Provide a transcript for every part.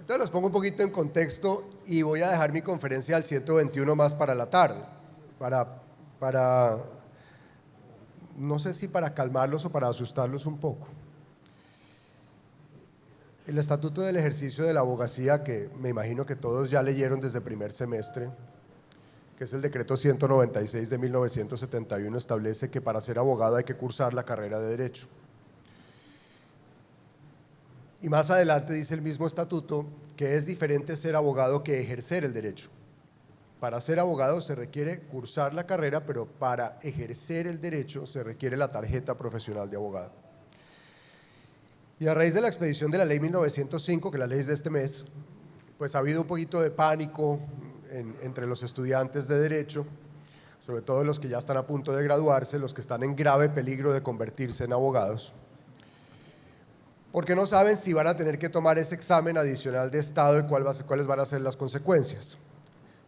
Entonces los pongo un poquito en contexto y voy a dejar mi conferencia al 121 más para la tarde, para no sé si para calmarlos o para asustarlos un poco. El Estatuto del Ejercicio de la Abogacía, que me imagino que todos ya leyeron desde primer semestre, que es el decreto 196 de 1971, establece que para ser abogado hay que cursar la carrera de Derecho. Y más adelante dice el mismo estatuto que es diferente ser abogado que ejercer el derecho. Para ser abogado se requiere cursar la carrera, pero para ejercer el derecho se requiere la tarjeta profesional de abogado. Y a raíz de la expedición de la ley 1905, que la ley es de este mes, pues ha habido un poquito de pánico entre los estudiantes de derecho, sobre todo los que ya están a punto de graduarse, los que están en grave peligro de convertirse en abogados, porque no saben si van a tener que tomar ese examen adicional de Estado y cuáles van a ser las consecuencias.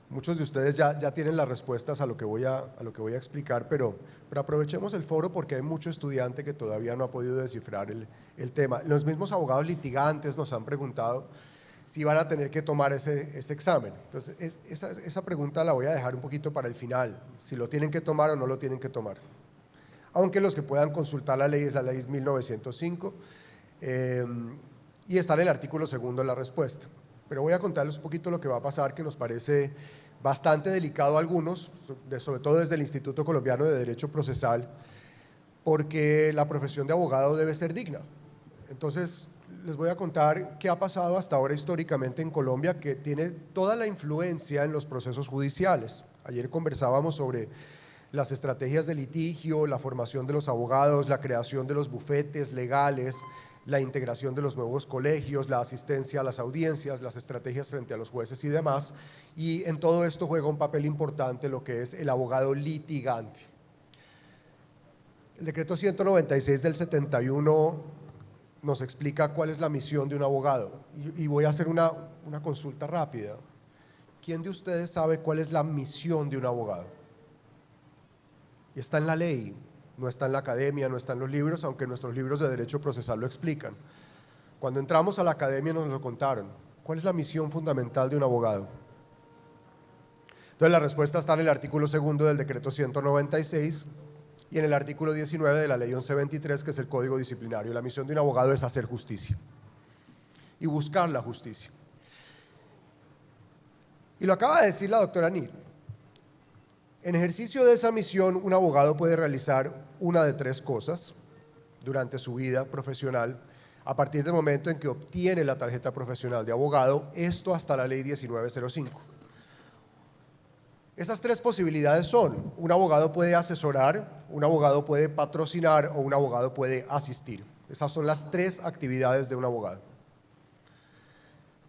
Muchos de ustedes ya tienen las respuestas a lo que voy a explicar, pero aprovechemos el foro porque hay mucho estudiante que todavía no ha podido descifrar el tema. Los mismos abogados litigantes nos han preguntado si van a tener que tomar ese examen. Entonces, esa pregunta la voy a dejar un poquito para el final, si lo tienen que tomar o no lo tienen que tomar. Aunque los que puedan consultar la ley es la ley 1905, y está en el artículo 2 de la respuesta. Pero voy a contarles un poquito lo que va a pasar, que nos parece bastante delicado a algunos, sobre todo desde el Instituto Colombiano de Derecho Procesal, porque la profesión de abogado debe ser digna. Entonces, les voy a contar qué ha pasado hasta ahora históricamente en Colombia, que tiene toda la influencia en los procesos judiciales. Ayer conversábamos sobre las estrategias de litigio, la formación de los abogados, la creación de los bufetes legales, la integración de los nuevos colegios, la asistencia a las audiencias, las estrategias frente a los jueces y demás, y en todo esto juega un papel importante lo que es el abogado litigante. El decreto 196 del 71 nos explica cuál es la misión de un abogado, y voy a hacer una consulta rápida. ¿Quién de ustedes sabe cuál es la misión de un abogado? Y está en la ley. No está en la academia, no está en los libros, aunque nuestros libros de derecho procesal lo explican. Cuando entramos a la academia nos lo contaron. ¿Cuál es la misión fundamental de un abogado? Entonces la respuesta está en el artículo 2 del decreto 196 y en el artículo 19 de la ley 1123, que es el Código Disciplinario. La misión de un abogado es hacer justicia y buscar la justicia. Y lo acaba de decir la doctora Nir. En ejercicio de esa misión, un abogado puede realizar una de tres cosas durante su vida profesional a partir del momento en que obtiene la tarjeta profesional de abogado, esto hasta la ley 1905. Esas tres posibilidades son: un abogado puede asesorar, un abogado puede patrocinar o un abogado puede asistir. Esas son las tres actividades de un abogado.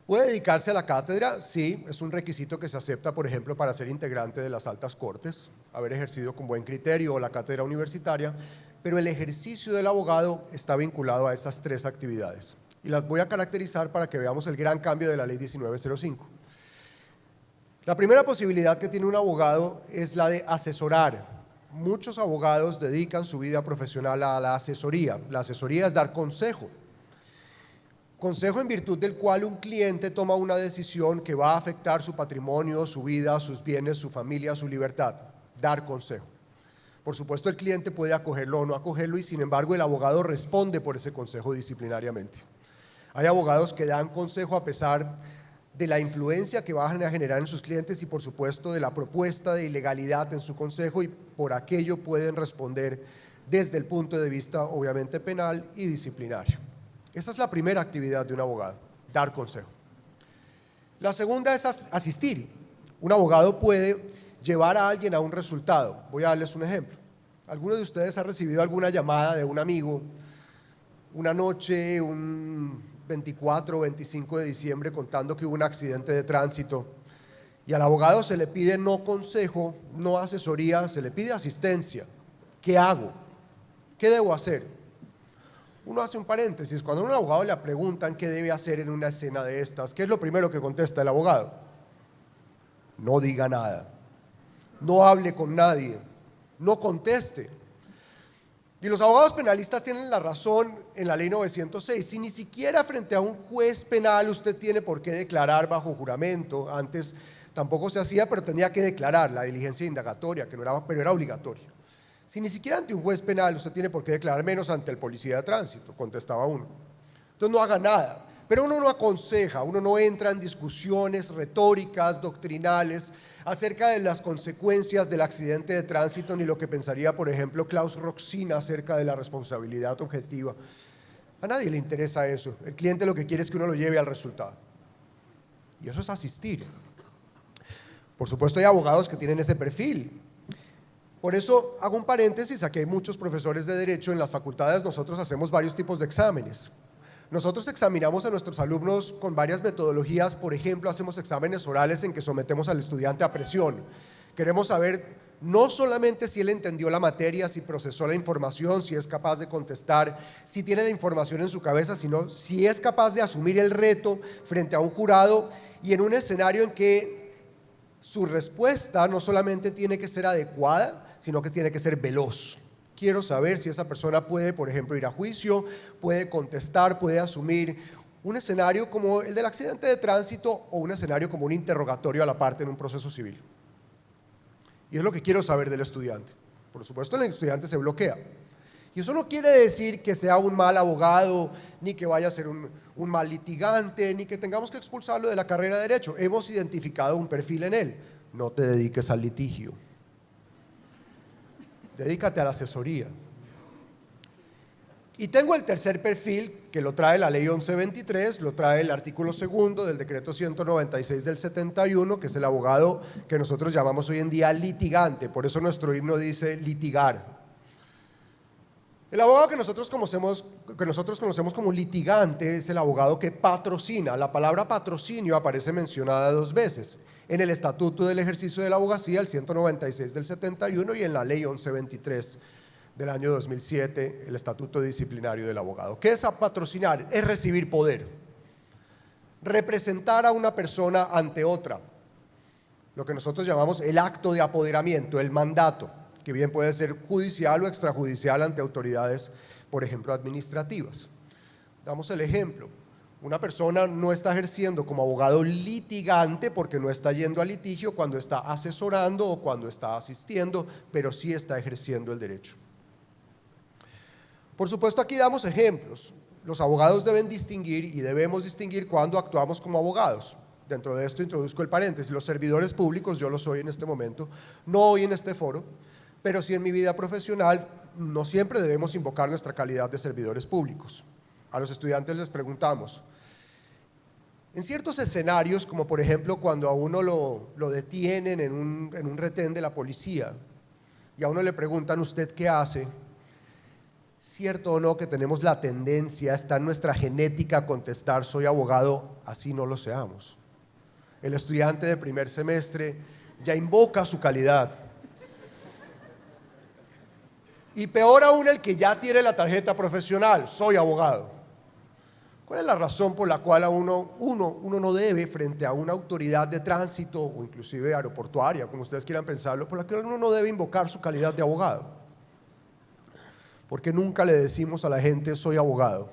¿Puede dedicarse a la cátedra? Sí, es un requisito que se acepta, por ejemplo, para ser integrante de las altas cortes, haber ejercido con buen criterio la cátedra universitaria, pero el ejercicio del abogado está vinculado a esas tres actividades. Y las voy a caracterizar para que veamos el gran cambio de la ley 1905. La primera posibilidad que tiene un abogado es la de asesorar. Muchos abogados dedican su vida profesional a la asesoría. La asesoría es dar consejo. Consejo en virtud del cual un cliente toma una decisión que va a afectar su patrimonio, su vida, sus bienes, su familia, su libertad. Dar consejo. Por supuesto, el cliente puede acogerlo o no acogerlo y, sin embargo, el abogado responde por ese consejo disciplinariamente. Hay abogados que dan consejo a pesar de la influencia que van a generar en sus clientes y, por supuesto, de la propuesta de ilegalidad en su consejo, y por aquello pueden responder desde el punto de vista, obviamente, penal y disciplinario. Esa es la primera actividad de un abogado, dar consejo. La segunda es asistir. Un abogado puede llevar a alguien a un resultado. Voy a darles un ejemplo. ¿Alguno de ustedes ha recibido alguna llamada de un amigo una noche, un 24 o 25 de diciembre, contando que hubo un accidente de tránsito, y al abogado se le pide no consejo, no asesoría, se le pide asistencia? ¿Qué hago? ¿Qué debo hacer? Uno hace un paréntesis. Cuando a un abogado le preguntan qué debe hacer en una escena de estas, ¿qué es lo primero que contesta el abogado? No diga nada, no hable con nadie, no conteste. Y los abogados penalistas tienen la razón en la ley 906. Si ni siquiera frente a un juez penal usted tiene por qué declarar bajo juramento, antes tampoco se hacía, pero tenía que declarar la diligencia indagatoria, que no era, pero era obligatoria. Si ni siquiera ante un juez penal usted tiene por qué declarar, menos ante el policía de tránsito, contestaba uno. Entonces no haga nada. Pero uno no aconseja, uno no entra en discusiones retóricas, doctrinales, acerca de las consecuencias del accidente de tránsito, ni lo que pensaría, por ejemplo, Klaus Roxina acerca de la responsabilidad objetiva. A nadie le interesa eso. El cliente lo que quiere es que uno lo lleve al resultado. Y eso es asistir. Por supuesto, hay abogados que tienen ese perfil. Por eso hago un paréntesis, aquí hay muchos profesores de Derecho en las facultades, nosotros hacemos varios tipos de exámenes. Nosotros examinamos a nuestros alumnos con varias metodologías, por ejemplo, hacemos exámenes orales en que sometemos al estudiante a presión. Queremos saber no solamente si él entendió la materia, si procesó la información, si es capaz de contestar, si tiene la información en su cabeza, sino si es capaz de asumir el reto frente a un jurado y en un escenario en que su respuesta no solamente tiene que ser adecuada, sino que tiene que ser veloz. Quiero saber si esa persona puede, por ejemplo, ir a juicio, puede contestar, puede asumir un escenario como el del accidente de tránsito o un escenario como un interrogatorio a la parte en un proceso civil. Y es lo que quiero saber del estudiante. Por supuesto, el estudiante se bloquea. Y eso no quiere decir que sea un mal abogado, ni que vaya a ser un mal litigante, ni que tengamos que expulsarlo de la carrera de Derecho. Hemos identificado un perfil en él. No te dediques al litigio. Dedícate a la asesoría. Y tengo el tercer perfil que lo trae la ley 1123, lo trae el artículo 2 del decreto 196 del 71, que es el abogado que nosotros llamamos hoy en día litigante, por eso nuestro himno dice litigar. El abogado que nosotros conocemos como litigante es el abogado que patrocina. La palabra patrocinio aparece mencionada 2 veces, en el Estatuto del Ejercicio de la Abogacía, el 196 del 71, y en la Ley 1123 del año 2007, el Estatuto Disciplinario del Abogado. ¿Qué es patrocinar? Es recibir poder, representar a una persona ante otra, lo que nosotros llamamos el acto de apoderamiento, el mandato, que bien puede ser judicial o extrajudicial ante autoridades, por ejemplo, administrativas. Damos el ejemplo. Una persona no está ejerciendo como abogado litigante porque no está yendo a litigio cuando está asesorando o cuando está asistiendo, pero sí está ejerciendo el derecho. Por supuesto, aquí damos ejemplos. Los abogados deben distinguir y debemos distinguir cuando actuamos como abogados. Dentro de esto introduzco el paréntesis. Los servidores públicos, yo lo soy en este momento, no hoy en este foro, pero sí en mi vida profesional, no siempre debemos invocar nuestra calidad de servidores públicos. A los estudiantes les preguntamos, en ciertos escenarios, como por ejemplo cuando a uno lo detienen en un retén de la policía y a uno le preguntan, ¿usted qué hace? ¿Cierto o no que tenemos la tendencia, está en nuestra genética a contestar, soy abogado, así no lo seamos? El estudiante de primer semestre ya invoca su calidad. Y peor aún el que ya tiene la tarjeta profesional, soy abogado. ¿Cuál es la razón por la cual uno no debe, frente a una autoridad de tránsito o inclusive aeroportuaria, como ustedes quieran pensarlo, por la que uno no debe invocar su calidad de abogado? Porque nunca le decimos a la gente, soy abogado.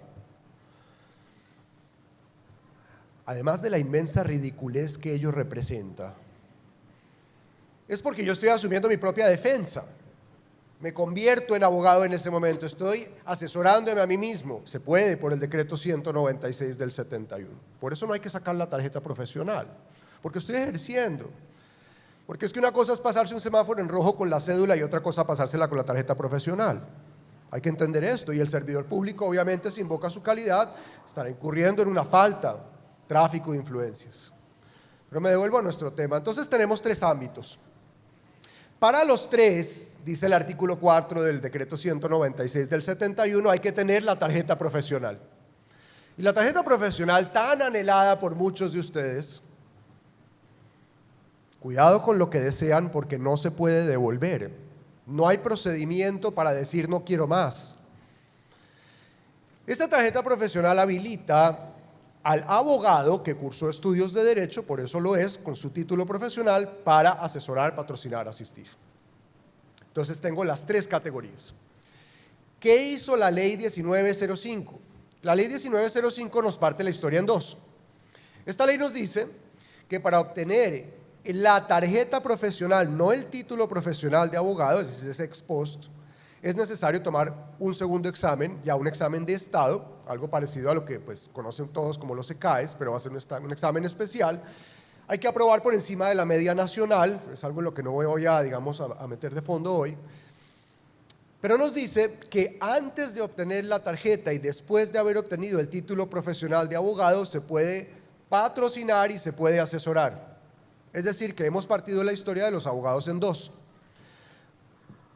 Además de la inmensa ridiculez que ello representa, es porque yo estoy asumiendo mi propia defensa. Me convierto en abogado en ese momento, estoy asesorándome a mí mismo. Se puede por el decreto 196 del 71. Por eso no hay que sacar la tarjeta profesional, porque estoy ejerciendo. Porque es que una cosa es pasarse un semáforo en rojo con la cédula y otra cosa pasársela con la tarjeta profesional. Hay que entender esto, y el servidor público obviamente, si invoca su calidad, estará incurriendo en una falta, tráfico de influencias. Pero me devuelvo a nuestro tema. Entonces tenemos 3 ámbitos. Para los 3, dice el artículo 4 del decreto 196 del 71, hay que tener la tarjeta profesional. Y la tarjeta profesional tan anhelada por muchos de ustedes, cuidado con lo que desean porque no se puede devolver. No hay procedimiento para decir no quiero más. Esta tarjeta profesional habilita al abogado que cursó estudios de derecho, por eso lo es, con su título profesional, para asesorar, patrocinar, asistir. Entonces tengo las 3 categorías. ¿Qué hizo la ley 1905? La ley 1905 nos parte la historia en dos. Esta ley nos dice que para obtener la tarjeta profesional, no el título profesional de abogado, es decir, es ex post, es necesario tomar un segundo examen, ya un examen de estado, algo parecido a lo que pues, conocen todos como los ECAES, pero va a ser un examen especial. Hay que aprobar por encima de la media nacional, es algo en lo que no voy a, digamos, a meter de fondo hoy. Pero nos dice que antes de obtener la tarjeta y después de haber obtenido el título profesional de abogado, se puede patrocinar y se puede asesorar. Es decir, que hemos partido la historia de los abogados en dos.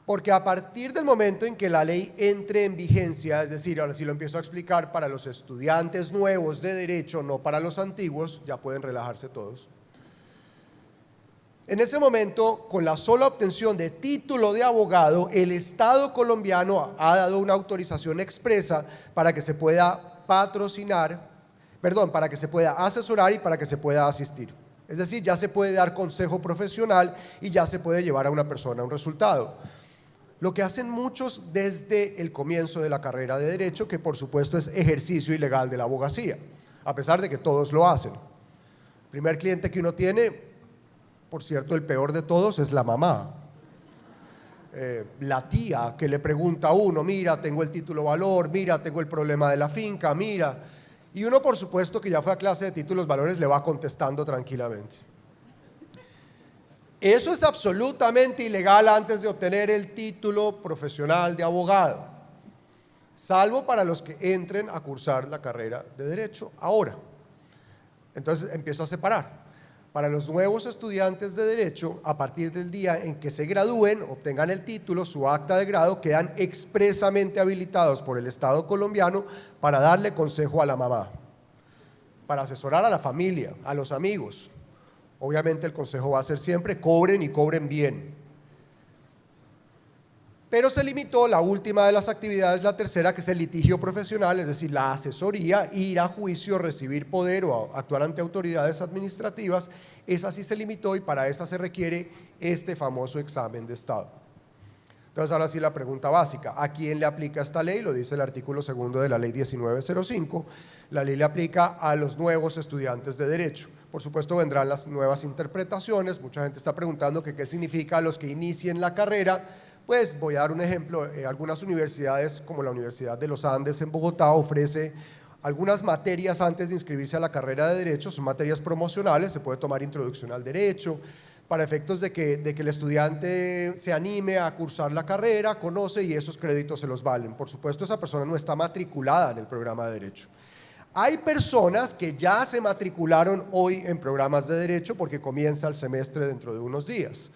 Porque a partir del momento en que la ley entre en vigencia, es decir, ahora sí lo empiezo a explicar para los estudiantes nuevos de derecho, no para los antiguos, ya pueden relajarse todos. En ese momento, con la sola obtención de título de abogado, el Estado colombiano ha dado una autorización expresa para que se pueda para que se pueda asesorar y para que se pueda asistir. Es decir, ya se puede dar consejo profesional y ya se puede llevar a una persona a un resultado. Lo que hacen muchos desde el comienzo de la carrera de Derecho, que por supuesto es ejercicio ilegal de la abogacía, a pesar de que todos lo hacen. El primer cliente que uno tiene, por cierto, el peor de todos es la mamá. La tía que le pregunta a uno, mira, tengo el título valor, mira, tengo el problema de la finca, mira. Y uno, por supuesto, que ya fue a clase de títulos valores, le va contestando tranquilamente. Eso es absolutamente ilegal antes de obtener el título profesional de abogado, salvo para los que entren a cursar la carrera de Derecho ahora. Entonces empiezo a separar. Para los nuevos estudiantes de Derecho, a partir del día en que se gradúen, obtengan el título, su acta de grado, quedan expresamente habilitados por el Estado colombiano para darle consejo a la mamá, para asesorar a la familia, a los amigos. Obviamente el consejo va a ser siempre, cobren y cobren bien. Pero se limitó la última de las actividades, la tercera, que es el litigio profesional, es decir, la asesoría, ir a juicio, recibir poder o actuar ante autoridades administrativas. Esa sí se limitó y para esa se requiere este famoso examen de estado. Entonces, ahora sí la pregunta básica, ¿a quién le aplica esta ley? Lo dice el artículo 2 de la ley 1905. La ley le aplica a los nuevos estudiantes de Derecho. Por supuesto, vendrán las nuevas interpretaciones. Mucha gente está preguntando qué significa a los que inicien la carrera. Pues voy a dar un ejemplo. Algunas universidades, como la Universidad de los Andes en Bogotá, ofrece algunas materias antes de inscribirse a la carrera de Derecho. Son materias promocionales, se puede tomar introducción al derecho, para efectos de que el estudiante se anime a cursar la carrera, conoce y esos créditos se los valen. Por supuesto, esa persona no está matriculada en el programa de Derecho. Hay personas que ya se matricularon hoy en programas de Derecho porque comienza el semestre dentro de unos días.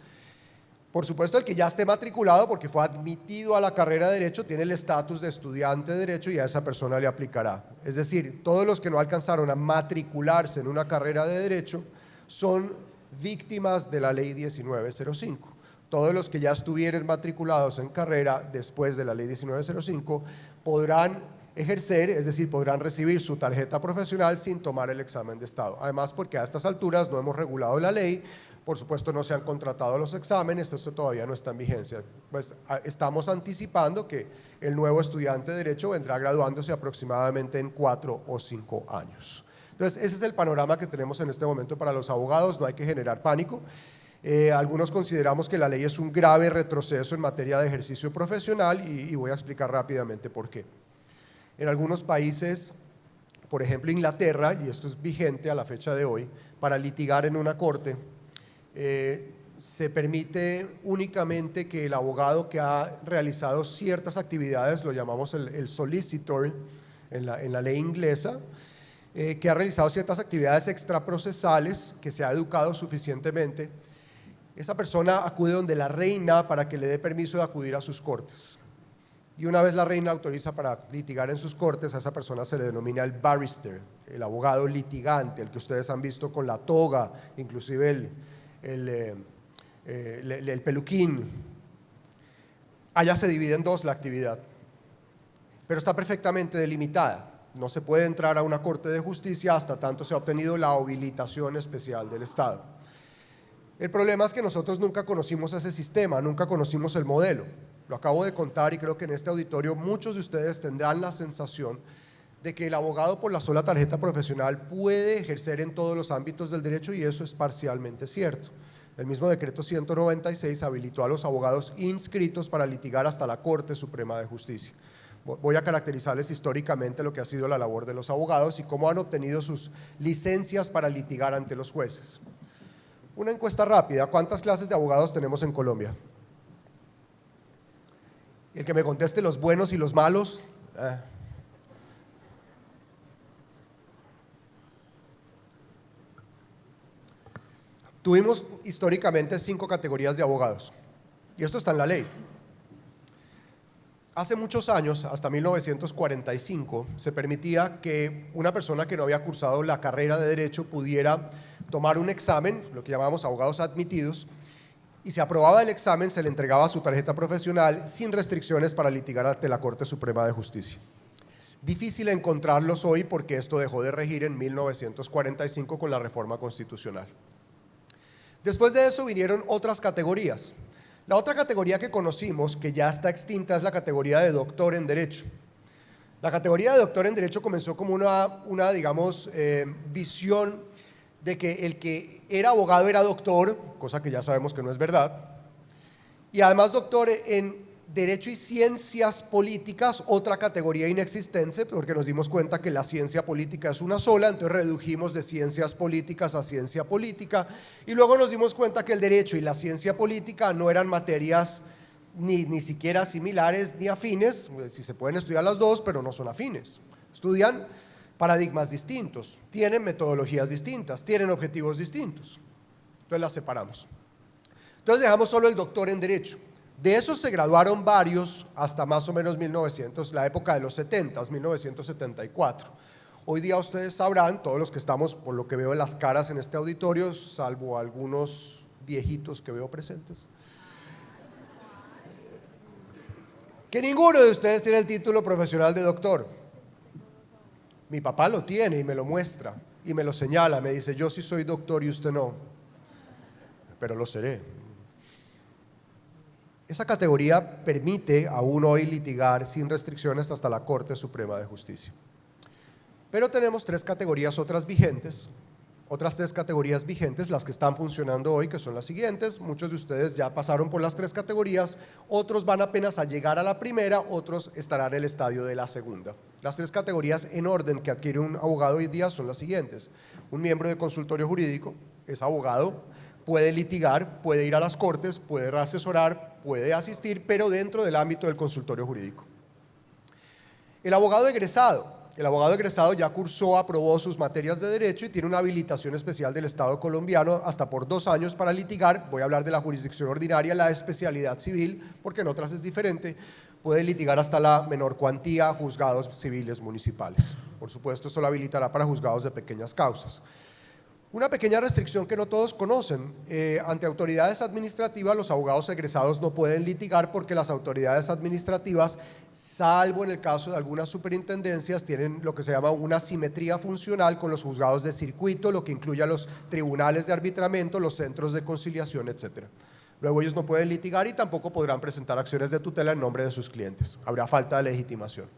Por supuesto, el que ya esté matriculado porque fue admitido a la carrera de Derecho tiene el estatus de estudiante de Derecho y a esa persona le aplicará. Es decir, todos los que no alcanzaron a matricularse en una carrera de Derecho son víctimas de la ley 1905. Todos los que ya estuvieron matriculados en carrera después de la ley 1905 podrán ejercer, es decir, podrán recibir su tarjeta profesional sin tomar el examen de estado. Además, porque a estas alturas no hemos regulado la ley, por supuesto no se han contratado los exámenes, esto todavía no está en vigencia. Pues estamos anticipando que el nuevo estudiante de Derecho vendrá graduándose aproximadamente en 4 o 5 años. Entonces, ese es el panorama que tenemos en este momento para los abogados, no hay que generar pánico. Algunos consideramos que la ley es un grave retroceso en materia de ejercicio profesional y voy a explicar rápidamente por qué. En algunos países, por ejemplo Inglaterra, y esto es vigente a la fecha de hoy, para litigar en una corte, se permite únicamente que el abogado que ha realizado ciertas actividades, lo llamamos el solicitor en la ley inglesa, que ha realizado ciertas actividades extraprocesales, que se ha educado suficientemente, esa persona acude donde la reina para que le dé permiso de acudir a sus cortes. Y una vez la reina autoriza para litigar en sus cortes, a esa persona se le denomina el barrister, el abogado litigante, el que ustedes han visto con la toga, inclusive el peluquín. Allá se divide en dos la actividad, pero está perfectamente delimitada. No se puede entrar a una corte de justicia hasta tanto se ha obtenido la habilitación especial del Estado. El problema es que nosotros nunca conocimos ese sistema, nunca conocimos el modelo. Lo acabo de contar y creo que en este auditorio muchos de ustedes tendrán la sensación de que el abogado por la sola tarjeta profesional puede ejercer en todos los ámbitos del derecho, y eso es parcialmente cierto. El mismo decreto 196 habilitó a los abogados inscritos para litigar hasta la Corte Suprema de Justicia. Voy a caracterizarles históricamente lo que ha sido la labor de los abogados y cómo han obtenido sus licencias para litigar ante los jueces. Una encuesta rápida: ¿cuántas clases de abogados tenemos en Colombia? El que me conteste los buenos y los malos. Tuvimos históricamente 5 categorías de abogados, y esto está en la ley. Hace muchos años, hasta 1945, se permitía que una persona que no había cursado la carrera de Derecho pudiera tomar un examen, lo que llamamos abogados admitidos, y si aprobaba el examen se le entregaba su tarjeta profesional sin restricciones para litigar ante la Corte Suprema de Justicia. Difícil encontrarlos hoy porque esto dejó de regir en 1945 con la reforma constitucional. Después de eso vinieron otras categorías. La otra categoría que conocimos, que ya está extinta, es la categoría de doctor en Derecho. La categoría de doctor en Derecho comenzó como una visión de que el que era abogado era doctor, cosa que ya sabemos que no es verdad, y además doctor en Derecho y Ciencias Políticas, otra categoría inexistente, porque nos dimos cuenta que la ciencia política es una sola, entonces redujimos de ciencias políticas a ciencia política, y luego nos dimos cuenta que el derecho y la ciencia política no eran materias ni siquiera similares ni afines. Si se pueden estudiar las dos, pero no son afines. Estudian paradigmas distintos, tienen metodologías distintas, tienen objetivos distintos. Entonces las separamos. Entonces dejamos solo el doctor en Derecho. De esos se graduaron varios hasta más o menos la época de los 70, 1974. Hoy día ustedes sabrán, todos los que estamos, por lo que veo en las caras en este auditorio, salvo algunos viejitos que veo presentes, que ninguno de ustedes tiene el título profesional de doctor. Mi papá lo tiene y me lo muestra y me lo señala, me dice: yo sí soy doctor y usted no, pero lo seré. Esa categoría permite aún hoy litigar sin restricciones hasta la Corte Suprema de Justicia. Pero tenemos otras tres categorías vigentes, las que están funcionando hoy, que son las siguientes. Muchos de ustedes ya pasaron por las 3 categorías, otros van apenas a llegar a la primera, otros estarán en el estadio de la segunda. Las 3 categorías en orden que adquiere un abogado hoy día son las siguientes: un miembro de consultorio jurídico, es abogado, puede litigar, puede ir a las cortes, puede asesorar, puede asistir, pero dentro del ámbito del consultorio jurídico. El abogado egresado ya cursó, aprobó sus materias de derecho y tiene una habilitación especial del Estado colombiano hasta por 2 años para litigar. Voy a hablar de la jurisdicción ordinaria, la especialidad civil, porque en otras es diferente. Puede litigar hasta la menor cuantía, juzgados civiles municipales. Por supuesto, esto lo habilitará para juzgados de pequeñas causas. Una pequeña restricción que no todos conocen: ante autoridades administrativas los abogados egresados no pueden litigar porque las autoridades administrativas, salvo en el caso de algunas superintendencias, tienen lo que se llama una simetría funcional con los juzgados de circuito, lo que incluye a los tribunales de arbitramiento, los centros de conciliación, etc. Luego ellos no pueden litigar y tampoco podrán presentar acciones de tutela en nombre de sus clientes. Habrá falta de legitimación.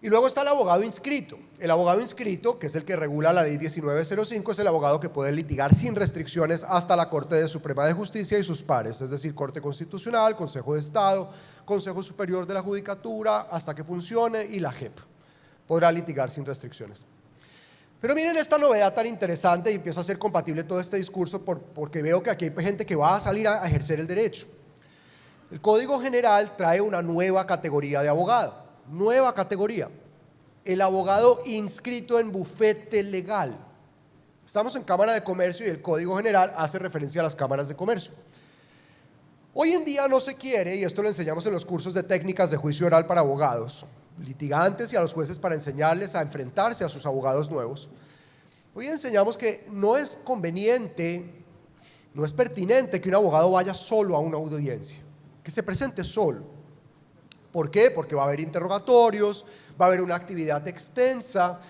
Y luego está el abogado inscrito. El abogado inscrito, que es el que regula la ley 1905, es el abogado que puede litigar sin restricciones hasta la Corte Suprema de Justicia y sus pares, es decir, Corte Constitucional, Consejo de Estado, Consejo Superior de la Judicatura, hasta que funcione, y la JEP. Podrá litigar sin restricciones. Pero miren esta novedad tan interesante, y empiezo a hacer compatible todo este discurso porque veo que aquí hay gente que va a salir a ejercer el derecho. El Código General trae una nueva categoría de abogado. Nueva categoría: el abogado inscrito en bufete legal. Estamos en Cámara de Comercio y el Código General hace referencia a las cámaras de comercio. Hoy en día no se quiere, y esto lo enseñamos en los cursos de técnicas de juicio oral para abogados, litigantes y a los jueces para enseñarles a enfrentarse a sus abogados nuevos. Hoy enseñamos que no es conveniente, no es pertinente que un abogado vaya solo a una audiencia, que se presente solo. ¿Por qué? Porque va a haber interrogatorios, va a haber una actividad extensa,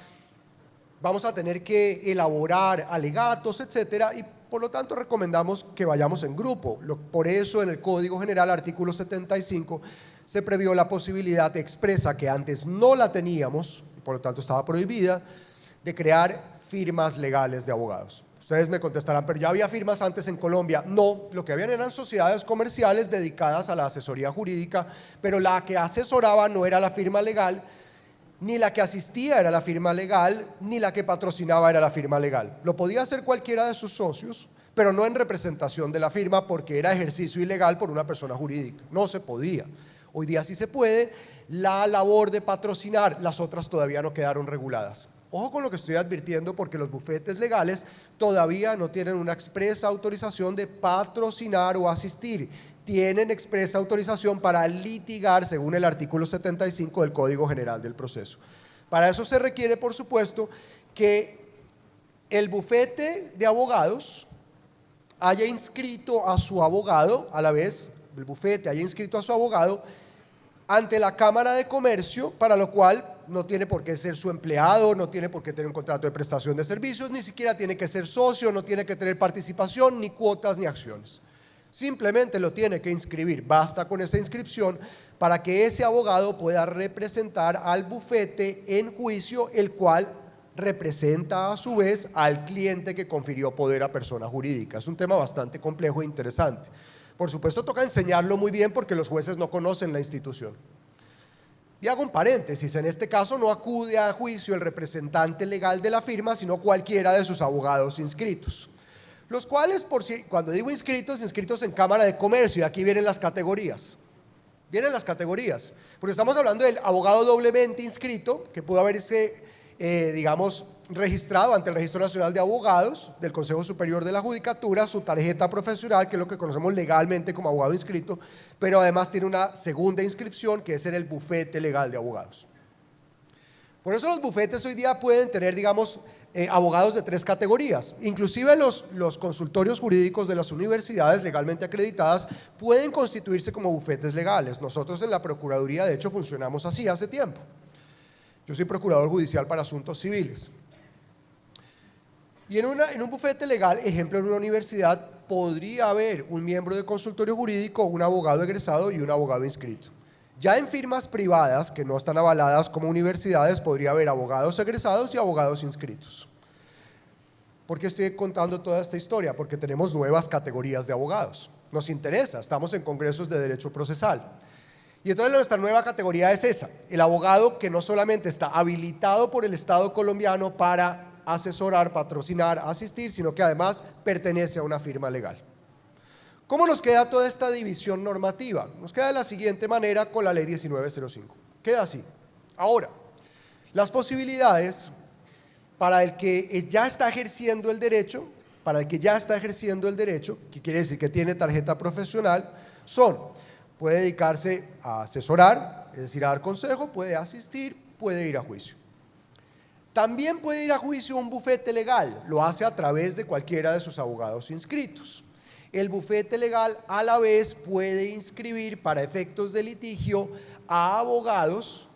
vamos a tener que elaborar alegatos, etcétera, y Por lo tanto, recomendamos que vayamos en grupo. Por eso, en el Código General, artículo 75, se previó la posibilidad expresa, que antes no la teníamos, y por lo tanto estaba prohibida, de crear firmas legales de abogados. Ustedes me contestarán, pero ya había firmas antes en Colombia. No, lo que habían eran sociedades comerciales dedicadas a la asesoría jurídica, pero la que asesoraba no era la firma legal, ni la que asistía era la firma legal, ni la que patrocinaba era la firma legal. Lo podía hacer cualquiera de sus socios, pero no en representación de la firma, porque era ejercicio ilegal por una persona jurídica. No se podía. Hoy día sí se puede. La labor de patrocinar, las otras todavía no quedaron reguladas. Ojo con lo que estoy advirtiendo, porque los bufetes legales todavía no tienen una expresa autorización de patrocinar o asistir. Tienen expresa autorización para litigar según el artículo 75 del Código General del Proceso. Para eso se requiere, por supuesto, que el bufete de abogados haya inscrito a su abogado, a la vez el bufete haya inscrito a su abogado ante la Cámara de Comercio, para lo cual no tiene por qué ser su empleado, no tiene por qué tener un contrato de prestación de servicios, ni siquiera tiene que ser socio, no tiene que tener participación, ni cuotas, ni acciones. Simplemente lo tiene que inscribir. Basta con esa inscripción para que ese abogado pueda representar al bufete en juicio, el cual representa a su vez al cliente que confirió poder a persona jurídica. Es un tema bastante complejo e interesante. Por supuesto, toca enseñarlo muy bien porque los jueces no conocen la institución. Y hago un paréntesis, en este caso no acude a juicio el representante legal de la firma, sino cualquiera de sus abogados inscritos. Los cuales, cuando digo inscritos en Cámara de Comercio, y aquí vienen las categorías. Vienen las categorías, porque estamos hablando del abogado doblemente inscrito, que pudo haberse, registrado ante el Registro Nacional de Abogados del Consejo Superior de la Judicatura, su tarjeta profesional, que es lo que conocemos legalmente como abogado inscrito, pero además tiene una segunda inscripción, que es en el bufete legal de abogados. Por eso los bufetes hoy día pueden tener, abogados de 3 categorías. Inclusive los consultorios jurídicos de las universidades legalmente acreditadas pueden constituirse como bufetes legales. Nosotros en la Procuraduría, de hecho, funcionamos así hace tiempo. Yo soy procurador judicial para asuntos civiles. Y en un bufete legal, ejemplo, en una universidad, podría haber un miembro de consultorio jurídico, un abogado egresado y un abogado inscrito. Ya en firmas privadas que no están avaladas como universidades, podría haber abogados egresados y abogados inscritos. ¿Por qué estoy contando toda esta historia? Porque tenemos nuevas categorías de abogados. Nos interesa, estamos en congresos de derecho procesal. Y entonces nuestra nueva categoría es esa, el abogado que no solamente está habilitado por el Estado colombiano para asesorar, patrocinar, asistir, sino que además pertenece a una firma legal. ¿Cómo nos queda toda esta división normativa? Nos queda de la siguiente manera con la ley 1905. Queda así. Ahora, las posibilidades para el que ya está ejerciendo el derecho, que quiere decir que tiene tarjeta profesional, puede dedicarse a asesorar, es decir, a dar consejo, puede asistir, puede ir a juicio. También puede ir a juicio un bufete legal, lo hace a través de cualquiera de sus abogados inscritos. El bufete legal a la vez puede inscribir para efectos de litigio a abogados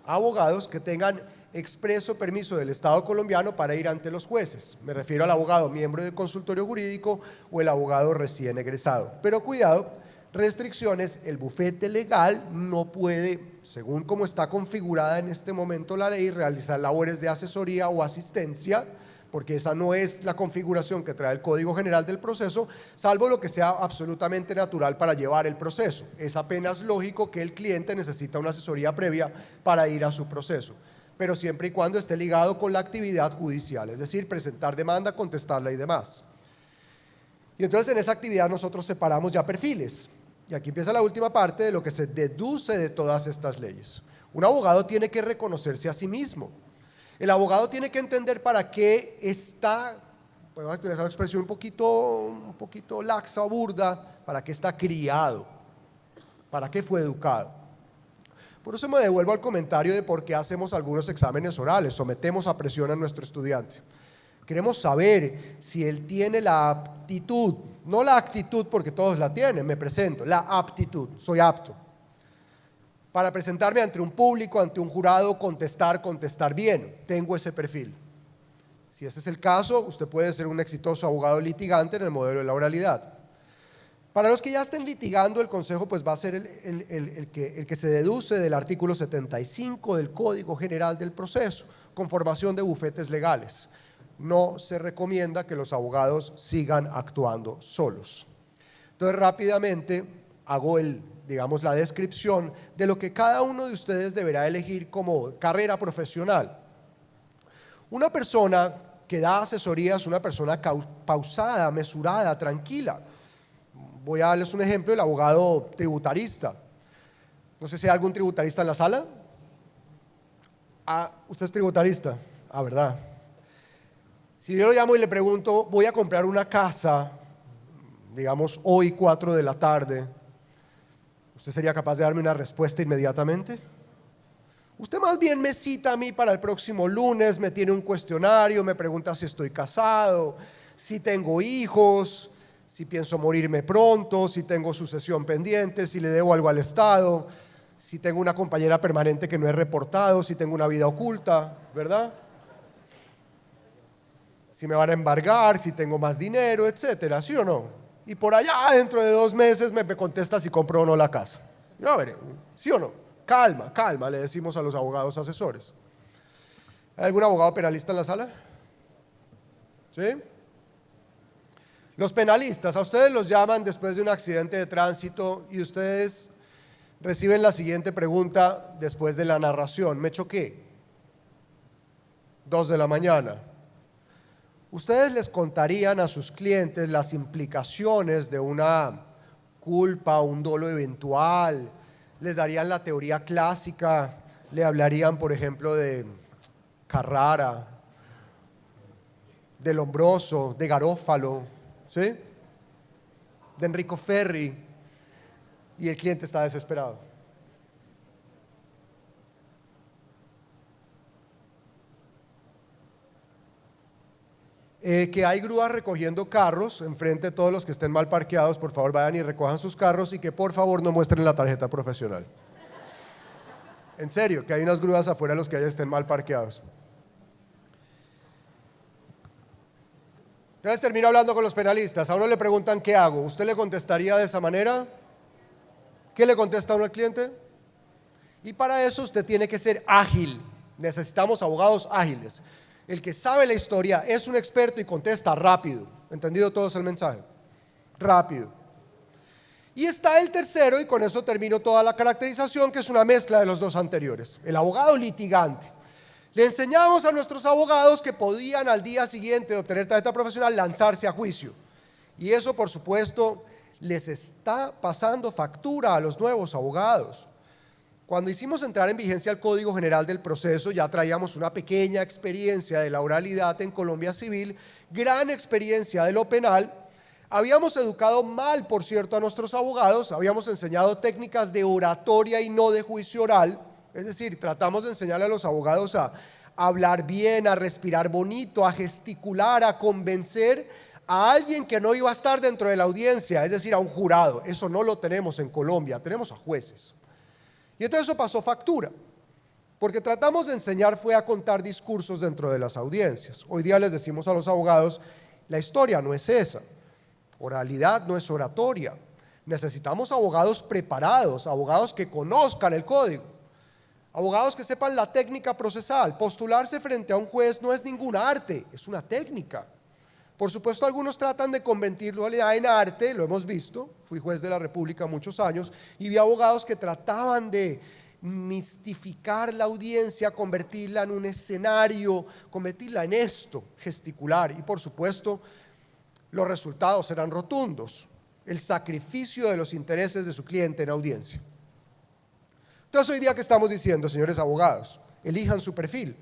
que tengan expreso permiso del Estado colombiano para ir ante los jueces. Me refiero al abogado miembro de consultorio jurídico o el abogado recién egresado. Pero cuidado, restricciones, el bufete legal no puede, según como está configurada en este momento la ley, realizar labores de asesoría o asistencia, porque esa no es la configuración que trae el Código General del Proceso, salvo lo que sea absolutamente natural para llevar el proceso. Es apenas lógico que el cliente necesita una asesoría previa para ir a su proceso, pero siempre y cuando esté ligado con la actividad judicial, es decir, presentar demanda, contestarla y demás. Y entonces en esa actividad nosotros separamos ya perfiles. Y aquí empieza la última parte de lo que se deduce de todas estas leyes. Un abogado tiene que reconocerse a sí mismo. El abogado tiene que entender para qué está, voy a utilizar una expresión un poquito laxa o burda, para qué está criado, para qué fue educado. Por eso me devuelvo al comentario de por qué hacemos algunos exámenes orales, sometemos a presión a nuestro estudiante. Queremos saber si él tiene la aptitud, no la actitud porque todos la tienen, me presento, la aptitud, soy apto para presentarme ante un público, ante un jurado, contestar bien, tengo ese perfil. Si ese es el caso, usted puede ser un exitoso abogado litigante en el modelo de la oralidad. Para los que ya estén litigando, el consejo pues va a ser el que se deduce del artículo 75 del Código General del Proceso, conformación de bufetes legales. No se recomienda que los abogados sigan actuando solos. Entonces, rápidamente hago la descripción de lo que cada uno de ustedes deberá elegir como carrera profesional. Una persona que da asesoría es una persona pausada, mesurada, tranquila. Voy a darles un ejemplo, el abogado tributarista. No sé si hay algún tributarista en la sala. Usted es tributarista. ¿Verdad? Si yo lo llamo y le pregunto, voy a comprar una casa, digamos hoy 4 de la tarde, ¿usted sería capaz de darme una respuesta inmediatamente? Usted más bien me cita a mí para el próximo lunes, me tiene un cuestionario, me pregunta si estoy casado, si tengo hijos, si pienso morirme pronto, si tengo sucesión pendiente, si le debo algo al Estado, si tengo una compañera permanente que no he reportado, si tengo una vida oculta, ¿verdad? Si me van a embargar, si tengo más dinero, etcétera, ¿sí o no? Y por allá dentro de 2 meses me contesta si compro o no la casa. Ya veré, ¿sí o no? Calma, calma, le decimos a los abogados asesores. ¿Hay algún abogado penalista en la sala? ¿Sí? Los penalistas, a ustedes los llaman después de un accidente de tránsito y ustedes reciben la siguiente pregunta después de la narración. Me choqué. 2 de la mañana. Ustedes les contarían a sus clientes las implicaciones de una culpa, un dolo eventual, les darían la teoría clásica, le hablarían, por ejemplo, de Carrara, de Lombroso, de Garófalo, ¿sí? De Enrico Ferri, y el cliente está desesperado. Que hay grúas recogiendo carros enfrente de todos los que estén mal parqueados, por favor vayan y recojan sus carros y que por favor no muestren la tarjeta profesional. En serio, que hay unas grúas afuera de los que estén mal parqueados. Entonces termino hablando con los penalistas. A uno le preguntan ¿qué hago? ¿Usted le contestaría de esa manera? ¿Qué le contesta a uno al cliente? Y para eso usted tiene que ser ágil. Necesitamos abogados ágiles. El que sabe la historia es un experto y contesta rápido. ¿Entendido todos el mensaje? Rápido. Y está el tercero, y con eso termino toda la caracterización, que es una mezcla de los dos anteriores. El abogado litigante. Le enseñamos a nuestros abogados que podían al día siguiente de obtener tarjeta profesional lanzarse a juicio. Y eso, por supuesto, les está pasando factura a los nuevos abogados. Cuando hicimos entrar en vigencia el Código General del Proceso, ya traíamos una pequeña experiencia de la oralidad en Colombia civil, gran experiencia de lo penal. Habíamos educado mal, por cierto, a nuestros abogados, habíamos enseñado técnicas de oratoria y no de juicio oral, es decir, tratamos de enseñarle a los abogados a hablar bien, a respirar bonito, a gesticular, a convencer a alguien que no iba a estar dentro de la audiencia, es decir, a un jurado. Eso no lo tenemos en Colombia, tenemos a jueces. Y entonces eso pasó factura, porque tratamos de enseñar fue a contar discursos dentro de las audiencias. Hoy día les decimos a los abogados, la historia no es esa, oralidad no es oratoria. Necesitamos abogados preparados, abogados que conozcan el código, abogados que sepan la técnica procesal. Postularse frente a un juez no es ningún arte, es una técnica. Por supuesto, algunos tratan de convertirlo en arte, lo hemos visto, fui juez de la República muchos años y vi abogados que trataban de mistificar la audiencia, convertirla en un escenario, convertirla en esto, gesticular, y por supuesto, los resultados eran rotundos, el sacrificio de los intereses de su cliente en audiencia. Entonces, hoy día, ¿qué estamos diciendo, señores abogados? Elijan su perfil,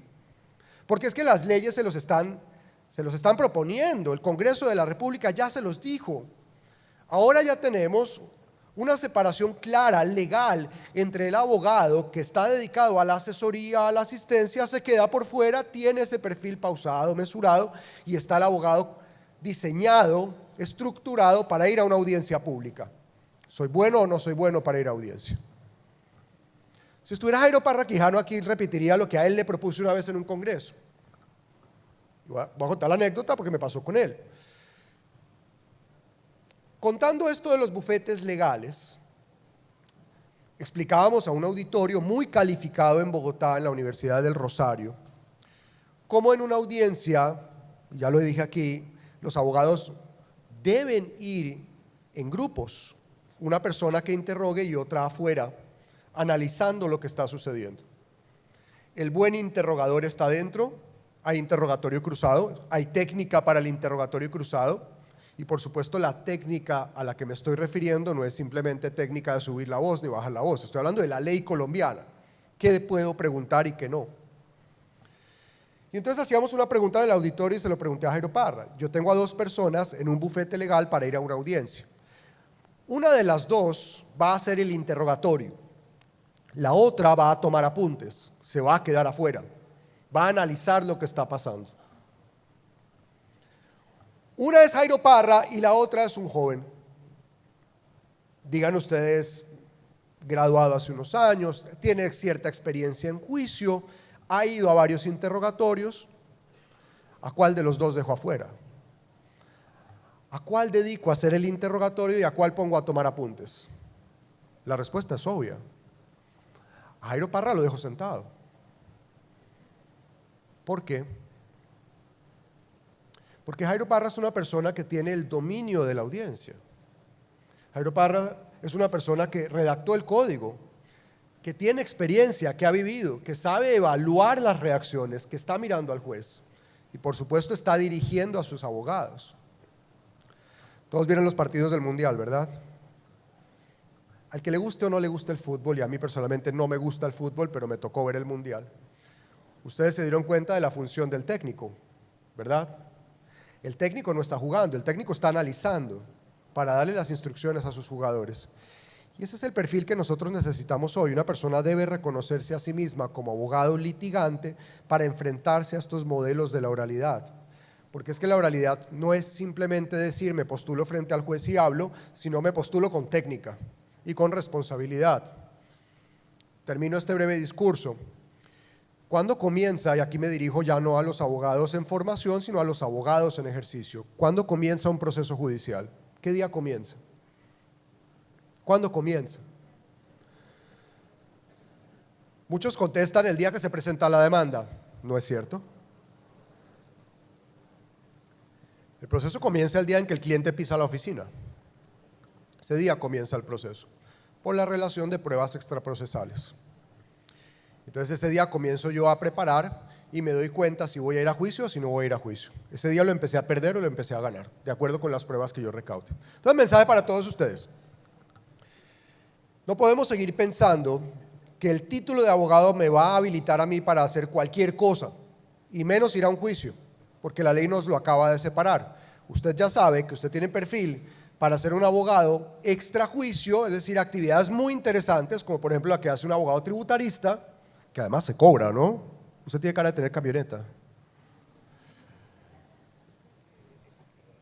porque es que las leyes se los están proponiendo, el Congreso de la República ya se los dijo. Ahora ya tenemos una separación clara, legal, entre el abogado que está dedicado a la asesoría, a la asistencia, se queda por fuera, tiene ese perfil pausado, mesurado, y está el abogado diseñado, estructurado para ir a una audiencia pública. ¿Soy bueno o no soy bueno para ir a audiencia? Si estuviera Jairo Parra Quijano aquí, repetiría lo que a él le propuse una vez en un congreso. Voy a contar la anécdota porque me pasó con él. Contando esto de los bufetes legales, explicábamos a un auditorio muy calificado en Bogotá, en la Universidad del Rosario, cómo en una audiencia, ya lo dije aquí, los abogados deben ir en grupos, una persona que interrogue y otra afuera, analizando lo que está sucediendo. El buen interrogador está dentro, hay interrogatorio cruzado, hay técnica para el interrogatorio cruzado, y por supuesto la técnica a la que me estoy refiriendo no es simplemente técnica de subir la voz ni bajar la voz, estoy hablando de la ley colombiana, qué puedo preguntar y qué no. Y entonces hacíamos una pregunta en el auditorio y se lo pregunté a Jairo Parra. Yo tengo a 2 personas en un bufete legal para ir a una audiencia. Una de las 2 va a hacer el interrogatorio, la otra va a tomar apuntes, se va a quedar afuera, va a analizar lo que está pasando. Una es Jairo Parra y la otra es un joven. Digan ustedes, graduado hace unos años, tiene cierta experiencia en juicio, ha ido a varios interrogatorios. ¿A cuál de los 2 dejo afuera? ¿A cuál dedico a hacer el interrogatorio y a cuál pongo a tomar apuntes? La respuesta es obvia. A Jairo Parra lo dejo sentado. ¿Por qué? Porque Jairo Parra es una persona que tiene el dominio de la audiencia. Jairo Parra es una persona que redactó el código, que tiene experiencia, que ha vivido, que sabe evaluar las reacciones, que está mirando al juez y por supuesto está dirigiendo a sus abogados. Todos vieron los partidos del Mundial, ¿verdad? Al que le guste o no le guste el fútbol, y a mí personalmente no me gusta el fútbol, pero me tocó ver el Mundial, ustedes se dieron cuenta de la función del técnico, ¿verdad? El técnico no está jugando, el técnico está analizando para darle las instrucciones a sus jugadores. Y ese es el perfil que nosotros necesitamos hoy. Una persona debe reconocerse a sí misma como abogado litigante para enfrentarse a estos modelos de la oralidad. Porque es que la oralidad no es simplemente decir me postulo frente al juez y hablo, sino me postulo con técnica y con responsabilidad. Termino este breve discurso. ¿Cuándo comienza, y aquí me dirijo ya no a los abogados en formación, sino a los abogados en ejercicio? ¿Cuándo comienza un proceso judicial? ¿Qué día comienza? ¿Cuándo comienza? Muchos contestan el día que se presenta la demanda. ¿No es cierto? El proceso comienza el día en que el cliente pisa la oficina. Ese día comienza el proceso, por la relación de pruebas extraprocesales. Entonces ese día comienzo yo a preparar y me doy cuenta si voy a ir a juicio o si no voy a ir a juicio. Ese día lo empecé a perder o lo empecé a ganar, de acuerdo con las pruebas que yo recaude. Entonces, mensaje para todos ustedes. No podemos seguir pensando que el título de abogado me va a habilitar a mí para hacer cualquier cosa, y menos ir a un juicio, porque la ley nos lo acaba de separar. Usted ya sabe que usted tiene perfil para ser un abogado extrajuicio, es decir, actividades muy interesantes, como por ejemplo la que hace un abogado tributarista, que además se cobra, ¿no? Usted tiene cara de tener camioneta.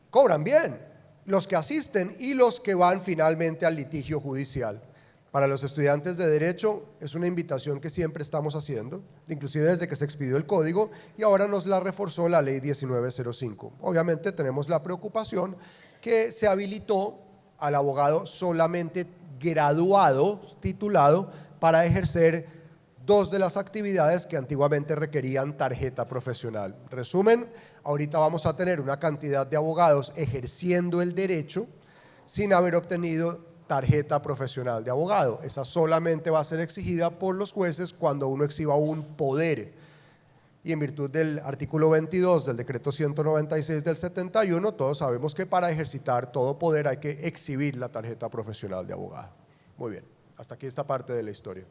Cobran bien los que asisten y los que van finalmente al litigio judicial. Para los estudiantes de Derecho es una invitación que siempre estamos haciendo, inclusive desde que se expidió el código y ahora nos la reforzó la ley 1905. Obviamente tenemos la preocupación que se habilitó al abogado solamente graduado, titulado, para ejercer 2 de las actividades que antiguamente requerían tarjeta profesional. Resumen, ahorita vamos a tener una cantidad de abogados ejerciendo el derecho sin haber obtenido tarjeta profesional de abogado. Esa solamente va a ser exigida por los jueces cuando uno exhiba un poder. Y en virtud del artículo 22 del decreto 196 del 71, todos sabemos que para ejercitar todo poder hay que exhibir la tarjeta profesional de abogado. Muy bien, hasta aquí esta parte de la historia.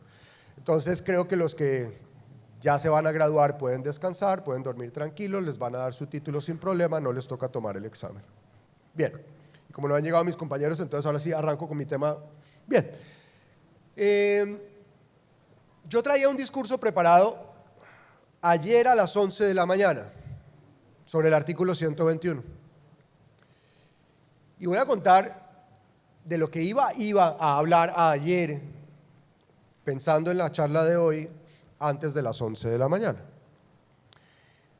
Entonces creo que los que ya se van a graduar pueden descansar, pueden dormir tranquilos, les van a dar su título sin problema, no les toca tomar el examen. Bien, y como no han llegado mis compañeros, entonces ahora sí arranco con mi tema. Bien, yo traía un discurso preparado ayer a las 11 de la mañana sobre el artículo 121. Y voy a contar de lo que iba a hablar ayer, pensando en la charla de hoy, antes de las 11 de la mañana.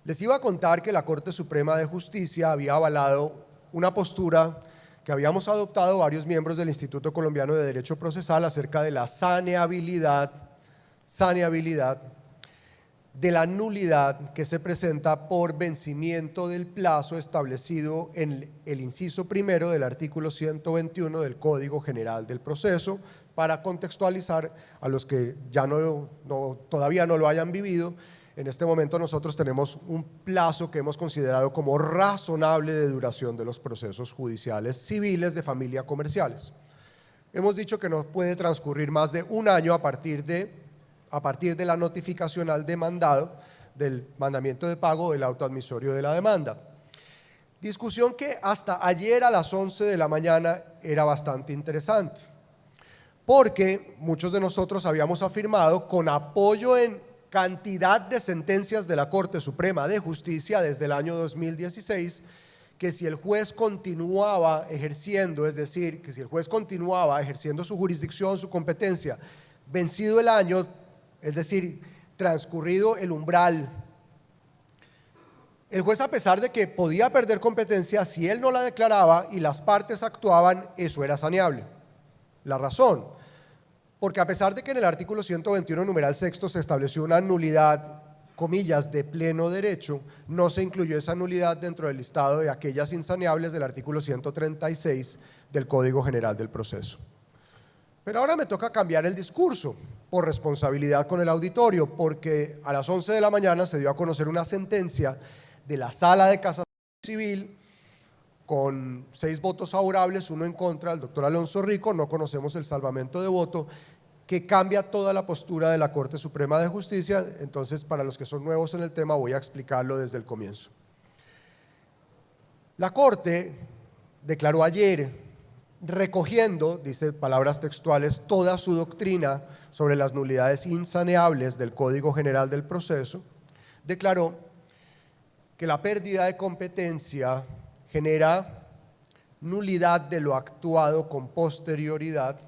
Les iba a contar que la Corte Suprema de Justicia había avalado una postura que habíamos adoptado varios miembros del Instituto Colombiano de Derecho Procesal acerca de la saneabilidad de la nulidad que se presenta por vencimiento del plazo establecido en el inciso primero del artículo 121 del Código General del Proceso. Para contextualizar a los que todavía no lo hayan vivido, en este momento nosotros tenemos un plazo que hemos considerado como razonable de duración de los procesos judiciales civiles de familia comerciales. Hemos dicho que no puede transcurrir más de un año a partir de la notificación al demandado del mandamiento de pago del auto admisorio de la demanda. Discusión que hasta ayer a las 11 de la mañana era bastante interesante, porque muchos de nosotros habíamos afirmado, con apoyo en cantidad de sentencias de la Corte Suprema de Justicia desde el año 2016, que si el juez continuaba ejerciendo, es decir, que si el juez continuaba ejerciendo su jurisdicción, su competencia, vencido el año, es decir, transcurrido el umbral, el juez, a pesar de que podía perder competencia, si él no la declaraba y las partes actuaban, eso era saneable. La razón, porque a pesar de que en el artículo 121, numeral sexto, se estableció una nulidad, comillas, de pleno derecho, no se incluyó esa nulidad dentro del listado de aquellas insaneables del artículo 136 del Código General del Proceso. Pero ahora me toca cambiar el discurso por responsabilidad con el auditorio, porque a las 11 de la mañana se dio a conocer una sentencia de la Sala de Casación Civil con 6 votos favorables, 1 en contra, el doctor Alonso Rico, no conocemos el salvamento de voto, que cambia toda la postura de la Corte Suprema de Justicia. Entonces, para los que son nuevos en el tema, voy a explicarlo desde el comienzo. La Corte declaró ayer, recogiendo, dice palabras textuales, toda su doctrina sobre las nulidades insaneables del Código General del Proceso, declaró que la pérdida de competencia genera nulidad de lo actuado con posterioridad,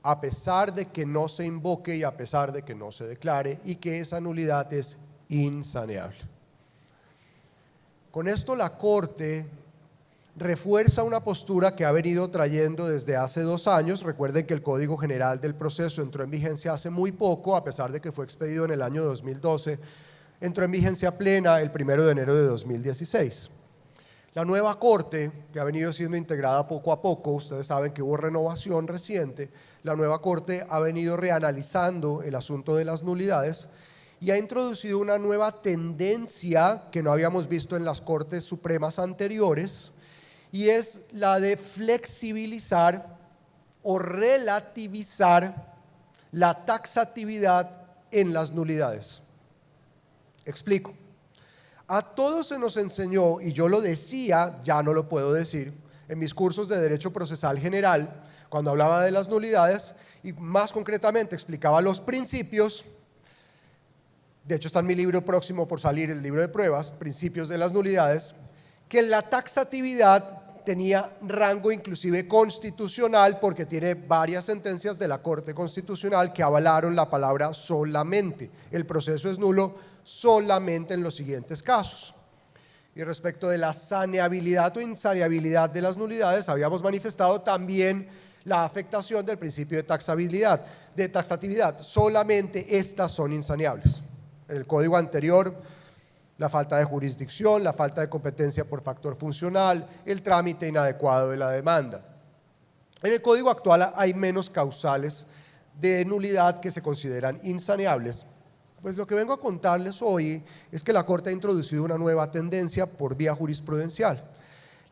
a pesar de que no se invoque y a pesar de que no se declare, y que esa nulidad es insaneable. Con esto la Corte refuerza una postura que ha venido trayendo desde hace 2 años. Recuerden que el Código General del Proceso entró en vigencia hace muy poco, a pesar de que fue expedido en el año 2012, entró en vigencia plena el 1 de enero de 2016. La nueva Corte, que ha venido siendo integrada poco a poco, ustedes saben que hubo renovación reciente, la nueva Corte ha venido reanalizando el asunto de las nulidades y ha introducido una nueva tendencia que no habíamos visto en las Cortes Supremas anteriores, y es la de flexibilizar o relativizar la taxatividad en las nulidades. Explico. A todos se nos enseñó, y yo lo decía, ya no lo puedo decir, en mis cursos de Derecho Procesal General, cuando hablaba de las nulidades, y más concretamente explicaba los principios. De hecho, está en mi libro próximo por salir, el libro de pruebas, Principios de las Nulidades, que la taxatividad tenía rango inclusive constitucional, porque tiene varias sentencias de la Corte Constitucional que avalaron la palabra solamente. El proceso es nulo solamente en los siguientes casos. Y respecto de la saneabilidad o insaneabilidad de las nulidades, habíamos manifestado también la afectación del principio de taxatividad. Solamente estas son insaneables. En el código anterior, la falta de jurisdicción, la falta de competencia por factor funcional, el trámite inadecuado de la demanda. En el código actual hay menos causales de nulidad que se consideran insaneables. Pues lo que vengo a contarles hoy es que la Corte ha introducido una nueva tendencia por vía jurisprudencial.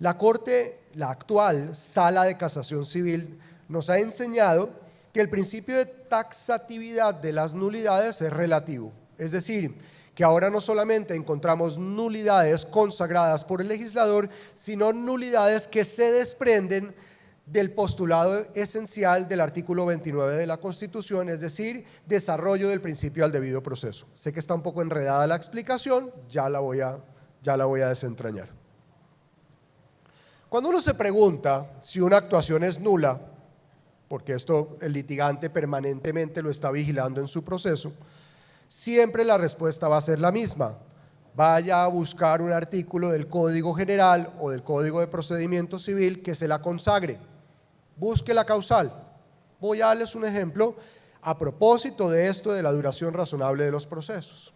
La Corte, la actual Sala de Casación Civil, nos ha enseñado que el principio de taxatividad de las nulidades es relativo, es decir, que ahora no solamente encontramos nulidades consagradas por el legislador, sino nulidades que se desprenden del postulado esencial del artículo 29 de la Constitución, es decir, desarrollo del principio al debido proceso. Sé que está un poco enredada la explicación, ya la voy a desentrañar. Cuando uno se pregunta si una actuación es nula, porque esto el litigante permanentemente lo está vigilando en su proceso, siempre la respuesta va a ser la misma: vaya a buscar un artículo del Código General o del Código de Procedimiento Civil que se la consagre. Busque la causal. Voy a darles un ejemplo a propósito de esto de la duración razonable de los procesos.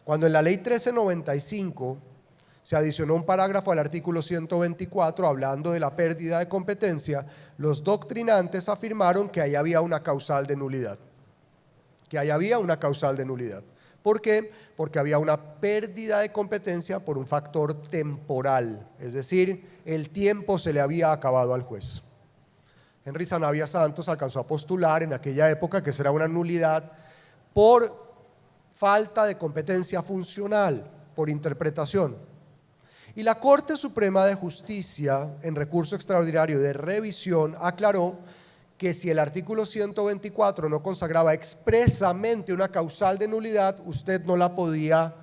Cuando en la Ley 1395 se adicionó un parágrafo al artículo 124 hablando de la pérdida de competencia, los doctrinantes afirmaron que ahí había una causal de nulidad. ¿Por qué? Porque había una pérdida de competencia por un factor temporal, es decir, el tiempo se le había acabado al juez. Henry Zanavia Santos alcanzó a postular en aquella época que será una nulidad por falta de competencia funcional, por interpretación. Y la Corte Suprema de Justicia, en recurso extraordinario de revisión, aclaró que si el artículo 124 no consagraba expresamente una causal de nulidad, usted no la podía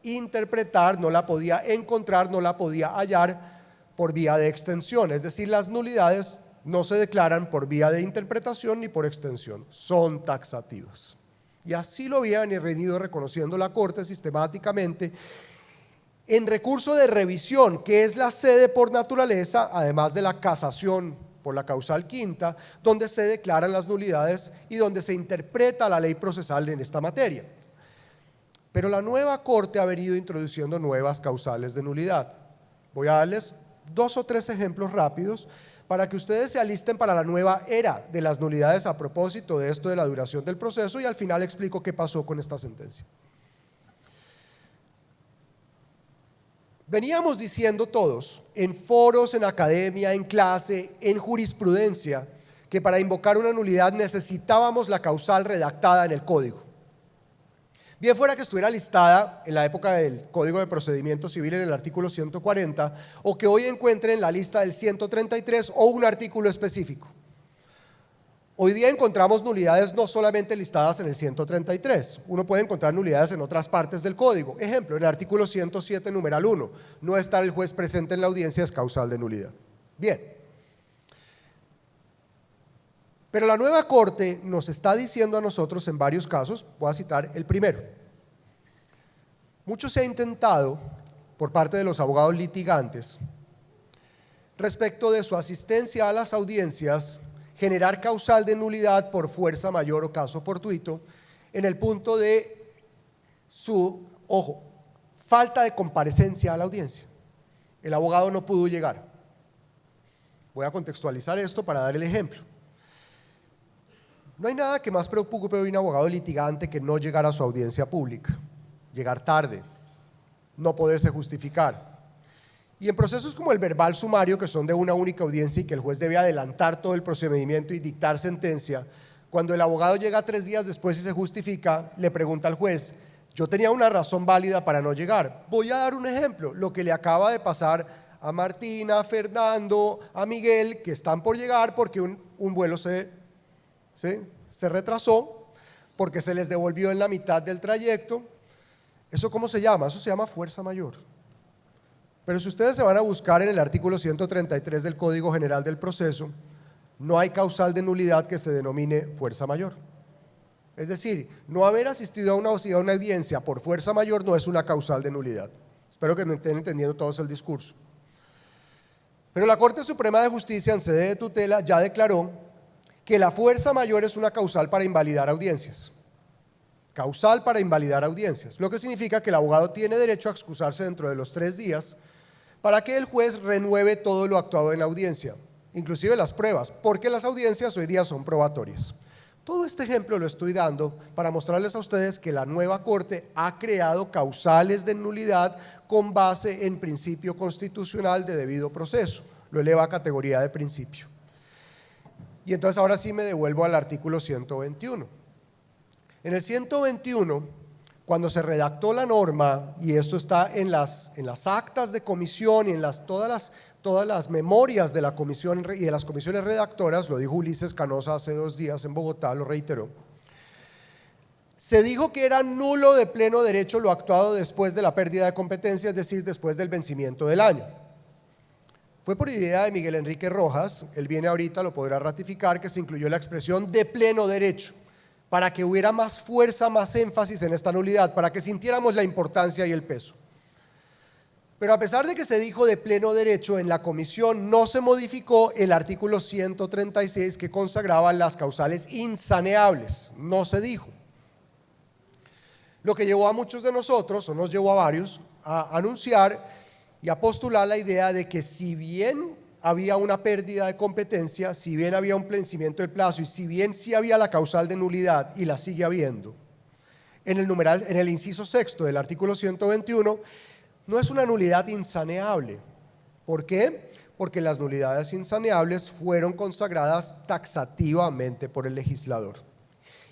interpretar, no la podía encontrar, no la podía hallar por vía de extensión. Es decir, las nulidades no se declaran por vía de interpretación ni por extensión, son taxativas. Y así lo habían venido reconociendo la Corte sistemáticamente en recurso de revisión, que es la sede por naturaleza, además de la casación por la causal quinta, donde se declaran las nulidades y donde se interpreta la ley procesal en esta materia. Pero la nueva Corte ha venido introduciendo nuevas causales de nulidad. Voy a darles 2 o 3 ejemplos rápidos para que ustedes se alisten para la nueva era de las nulidades a propósito de esto de la duración del proceso, y al final explico qué pasó con esta sentencia. Veníamos diciendo todos, en foros, en academia, en clase, en jurisprudencia, que para invocar una nulidad necesitábamos la causal redactada en el código. Bien fuera que estuviera listada en la época del Código de Procedimiento Civil en el artículo 140, o que hoy encuentren en la lista del 133 o un artículo específico. Hoy día encontramos nulidades no solamente listadas en el 133, uno puede encontrar nulidades en otras partes del código. Ejemplo, en el artículo 107, numeral 1, no estar el juez presente en la audiencia es causal de nulidad. Bien. Pero la nueva Corte nos está diciendo a nosotros en varios casos, voy a citar el primero. Mucho se ha intentado por parte de los abogados litigantes respecto de su asistencia a las audiencias generar causal de nulidad por fuerza mayor o caso fortuito en el punto de su, falta de comparecencia a la audiencia. El abogado no pudo llegar. Voy a contextualizar esto para dar el ejemplo. No hay nada que más preocupe a un abogado litigante que no llegar a su audiencia pública, llegar tarde, no poderse justificar. Y en procesos como el verbal sumario, que son de una única audiencia y que el juez debe adelantar todo el procedimiento y dictar sentencia, cuando el abogado llega 3 días después y se justifica, le pregunta al juez, yo tenía una razón válida para no llegar. Voy a dar un ejemplo, lo que le acaba de pasar a Martina, a Fernando, a Miguel, que están por llegar porque un vuelo se retrasó, porque se les devolvió en la mitad del trayecto. ¿Eso cómo se llama? Eso se llama fuerza mayor. Pero si ustedes se van a buscar en el artículo 133 del Código General del Proceso, no hay causal de nulidad que se denomine fuerza mayor. Es decir, no haber asistido a una audiencia por fuerza mayor no es una causal de nulidad. Espero que me estén entendiendo todos el discurso. Pero la Corte Suprema de Justicia, en sede de tutela, ya declaró que la fuerza mayor es una causal para invalidar audiencias. Causal para invalidar audiencias, lo que significa que el abogado tiene derecho a excusarse dentro de los 3 días para que el juez renueve todo lo actuado en la audiencia, inclusive las pruebas, porque las audiencias hoy día son probatorias. Todo este ejemplo lo estoy dando para mostrarles a ustedes que la nueva Corte ha creado causales de nulidad con base en principio constitucional de debido proceso, lo eleva a categoría de principio. Y entonces ahora sí me devuelvo al artículo 121. En el 121, cuando se redactó la norma, y esto está en las actas de comisión y en todas las memorias de la comisión y de las comisiones redactoras, lo dijo Ulises Canosa hace 2 días en Bogotá, lo reiteró, se dijo que era nulo de pleno derecho lo actuado después de la pérdida de competencia, es decir, después del vencimiento del año. Fue por idea de Miguel Enrique Rojas, él viene ahorita, lo podrá ratificar, que se incluyó la expresión de pleno derecho. para que hubiera más fuerza, más énfasis en esta nulidad, para que sintiéramos la importancia y el peso. Pero a pesar de que se dijo de pleno derecho, en la comisión no se modificó el artículo 136 que consagraba las causales insaneables, no se dijo. Lo que llevó a muchos de nosotros, o nos llevó a varios, a anunciar y a postular la idea de que si bien había una pérdida de competencia, si bien había un vencimiento del plazo y si bien sí había la causal de nulidad y la sigue habiendo, en el inciso sexto del artículo 121, no es una nulidad insaneable. ¿Por qué? Porque las nulidades insaneables fueron consagradas taxativamente por el legislador.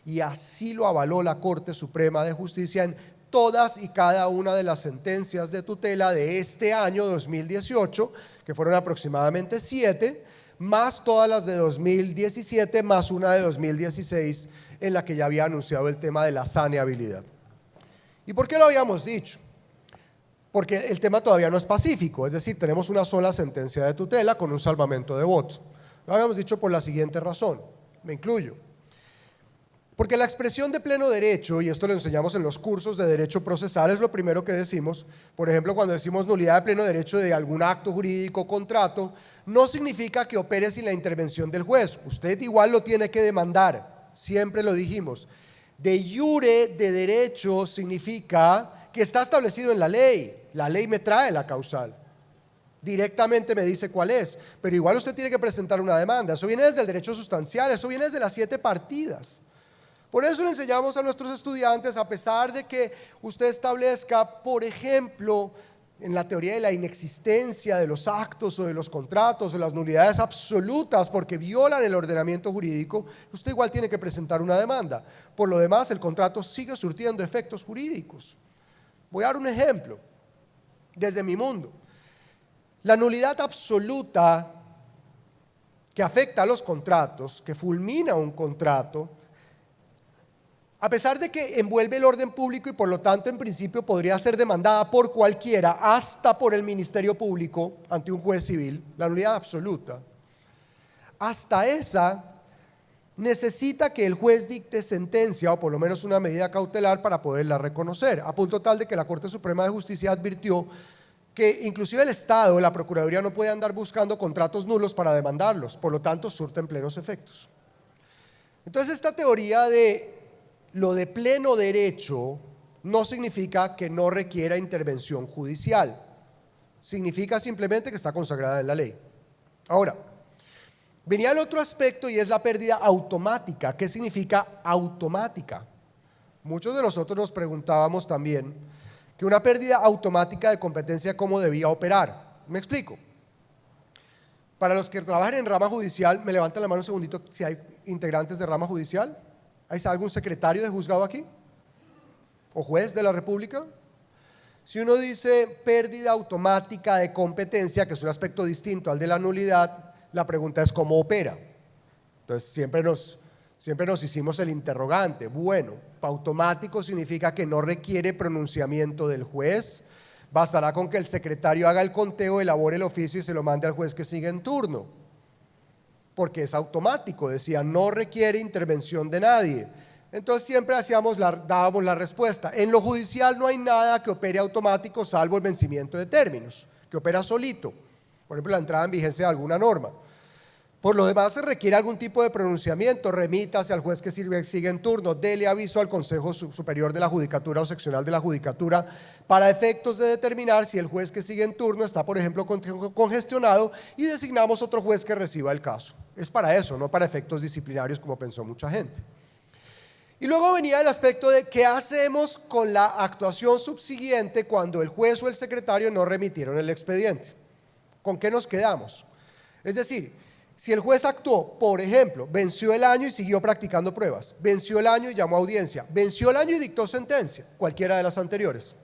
Y así lo avaló la Corte Suprema de Justicia en todas y cada una de las sentencias de tutela de este año 2018, que fueron aproximadamente 7, más todas las de 2017, más una de 2016, en la que ya había anunciado el tema de la saneabilidad. ¿Y por qué lo habíamos dicho? Porque el tema todavía no es pacífico, es decir, tenemos una sola sentencia de tutela con un salvamento de voto. Lo habíamos dicho por la siguiente razón, me incluyo. Porque la expresión de pleno derecho, y esto lo enseñamos en los cursos de derecho procesal, es lo primero que decimos. Por ejemplo, cuando decimos nulidad de pleno derecho de algún acto jurídico o contrato, no significa que opere sin la intervención del juez. Usted igual lo tiene que demandar, siempre lo dijimos. De iure, de derecho, significa que está establecido en la ley. La ley me trae la causal. Directamente me dice cuál es. Pero igual usted tiene que presentar una demanda. Eso viene desde el derecho sustancial, eso viene desde las 7 partidas. Por eso le enseñamos a nuestros estudiantes, a pesar de que usted establezca, por ejemplo, en la teoría de la inexistencia de los actos o de los contratos o las nulidades absolutas porque violan el ordenamiento jurídico, usted igual tiene que presentar una demanda. Por lo demás, el contrato sigue surtiendo efectos jurídicos. Voy a dar un ejemplo desde mi mundo. La nulidad absoluta que afecta a los contratos, que fulmina un contrato, a pesar de que envuelve el orden público y por lo tanto en principio podría ser demandada por cualquiera, hasta por el Ministerio Público ante un juez civil, la nulidad absoluta, hasta esa necesita que el juez dicte sentencia o por lo menos una medida cautelar para poderla reconocer, a punto tal de que la Corte Suprema de Justicia advirtió que inclusive el Estado, la Procuraduría, no puede andar buscando contratos nulos para demandarlos, por lo tanto surten plenos efectos. Entonces esta teoría de lo de pleno derecho no significa que no requiera intervención judicial, significa simplemente que está consagrada en la ley. Ahora, venía el otro aspecto y es la pérdida automática. ¿Qué significa automática? Muchos de nosotros nos preguntábamos también que una pérdida automática de competencia, ¿cómo debía operar? Me explico. Para los que trabajan en rama judicial, me levantan la mano un segundito si hay integrantes de rama judicial. ¿Hay algún secretario de juzgado aquí? ¿O juez de la República? Si uno dice pérdida automática de competencia, que es un aspecto distinto al de la nulidad, la pregunta es ¿cómo opera? Entonces siempre nos hicimos el interrogante. Bueno, automático significa que no requiere pronunciamiento del juez, bastará con que el secretario haga el conteo, elabore el oficio y se lo mande al juez que sigue en turno. Porque es automático, decía, no requiere intervención de nadie. Entonces siempre dábamos la respuesta. En lo judicial no hay nada que opere automático salvo el vencimiento de términos, que opera solito. Por ejemplo, la entrada en vigencia de alguna norma. Por lo demás se requiere algún tipo de pronunciamiento, remítase al juez que sigue en turno, dele aviso al Consejo Superior de la Judicatura o seccional de la Judicatura para efectos de determinar si el juez que sigue en turno está, por ejemplo, congestionado y designamos otro juez que reciba el caso. Es para eso, no para efectos disciplinarios como pensó mucha gente. Y luego venía el aspecto de qué hacemos con la actuación subsiguiente cuando el juez o el secretario no remitieron el expediente. ¿Con qué nos quedamos? Es decir, si el juez actuó, por ejemplo, venció el año y siguió practicando pruebas, venció el año y llamó a audiencia, venció el año y dictó sentencia, cualquiera de las anteriores.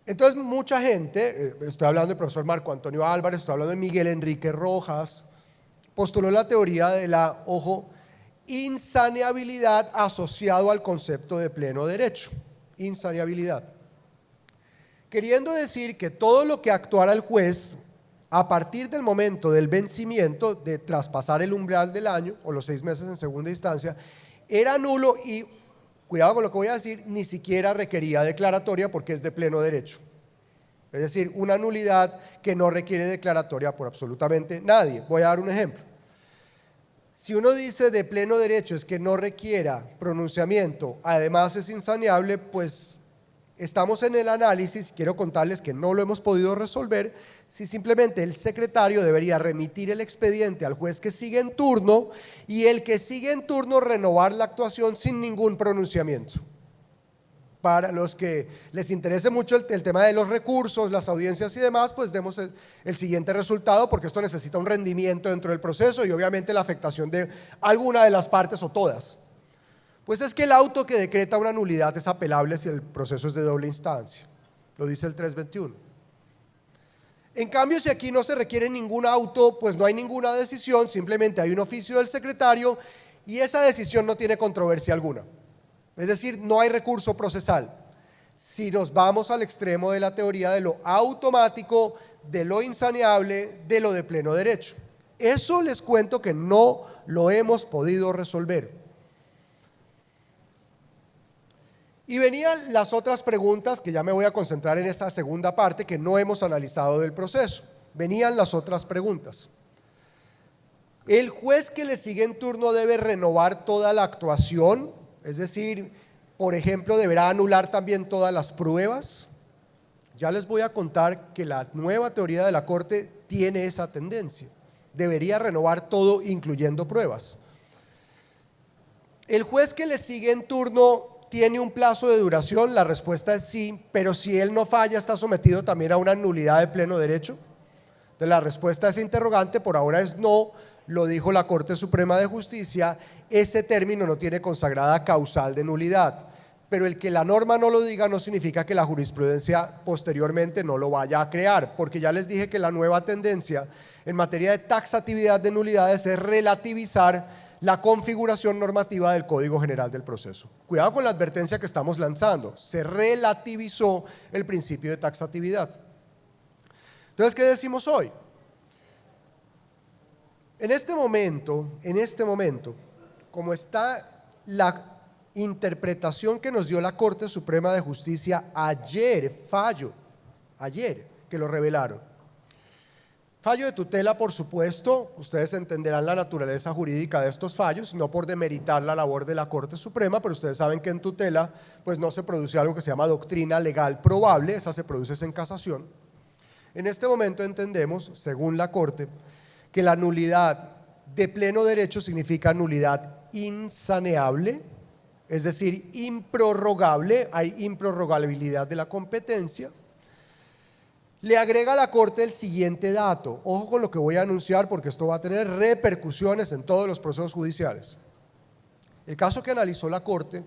Entonces mucha gente, estoy hablando del profesor Marco Antonio Álvarez, estoy hablando de Miguel Enrique Rojas, postuló la teoría de la, insaneabilidad asociado al concepto de pleno derecho, insaneabilidad. Queriendo decir que todo lo que actuara el juez a partir del momento del vencimiento de traspasar el umbral del año o los 6 meses en segunda instancia, era nulo y, cuidado con lo que voy a decir, ni siquiera requería declaratoria porque es de pleno derecho. Es decir, una nulidad que no requiere declaratoria por absolutamente nadie. Voy a dar un ejemplo. Si uno dice de pleno derecho es que no requiera pronunciamiento, además es insaneable, pues estamos en el análisis, quiero contarles que no lo hemos podido resolver, si simplemente el secretario debería remitir el expediente al juez que sigue en turno y el que sigue en turno renovar la actuación sin ningún pronunciamiento. Para los que les interese mucho el tema de los recursos, las audiencias y demás, pues demos el siguiente resultado, porque esto necesita un rendimiento dentro del proceso y obviamente la afectación de alguna de las partes o todas. Pues es que el auto que decreta una nulidad es apelable si el proceso es de doble instancia, lo dice el 321. En cambio, si aquí no se requiere ningún auto, pues no hay ninguna decisión, simplemente hay un oficio del secretario y esa decisión no tiene controversia alguna. Es decir, no hay recurso procesal. Si nos vamos al extremo de la teoría de lo automático, de lo insaneable, de lo de pleno derecho. Eso les cuento que no lo hemos podido resolver. Y venían las otras preguntas, que ya me voy a concentrar en esa segunda parte que no hemos analizado del proceso. Venían las otras preguntas. ¿El juez que le sigue en turno debe renovar toda la actuación? Es decir, por ejemplo, ¿deberá anular también todas las pruebas? Ya les voy a contar que la nueva teoría de la Corte tiene esa tendencia. Debería renovar todo, incluyendo pruebas. ¿El juez que le sigue en turno tiene un plazo de duración? La respuesta es sí, pero si él no falla, ¿está sometido también a una nulidad de pleno derecho? Entonces, la respuesta a ese interrogante por ahora es no. Lo dijo la Corte Suprema de Justicia, ese término no tiene consagrada causal de nulidad, pero el que la norma no lo diga no significa que la jurisprudencia posteriormente no lo vaya a crear, porque ya les dije que la nueva tendencia en materia de taxatividad de nulidades es relativizar la configuración normativa del Código General del Proceso. Cuidado con la advertencia que estamos lanzando, se relativizó el principio de taxatividad. Entonces, ¿qué decimos hoy? En este momento, como está la interpretación que nos dio la Corte Suprema de Justicia ayer, que lo revelaron. Fallo de tutela, por supuesto, ustedes entenderán la naturaleza jurídica de estos fallos, no por demeritar la labor de la Corte Suprema, pero ustedes saben que en tutela pues no se produce algo que se llama doctrina legal probable, esa se produce en casación. En este momento entendemos, según la Corte, que la nulidad de pleno derecho significa nulidad insaneable, es decir, improrrogable, hay improrrogabilidad de la competencia. Le agrega a la Corte el siguiente dato, ojo con lo que voy a anunciar porque esto va a tener repercusiones en todos los procesos judiciales. El caso que analizó la Corte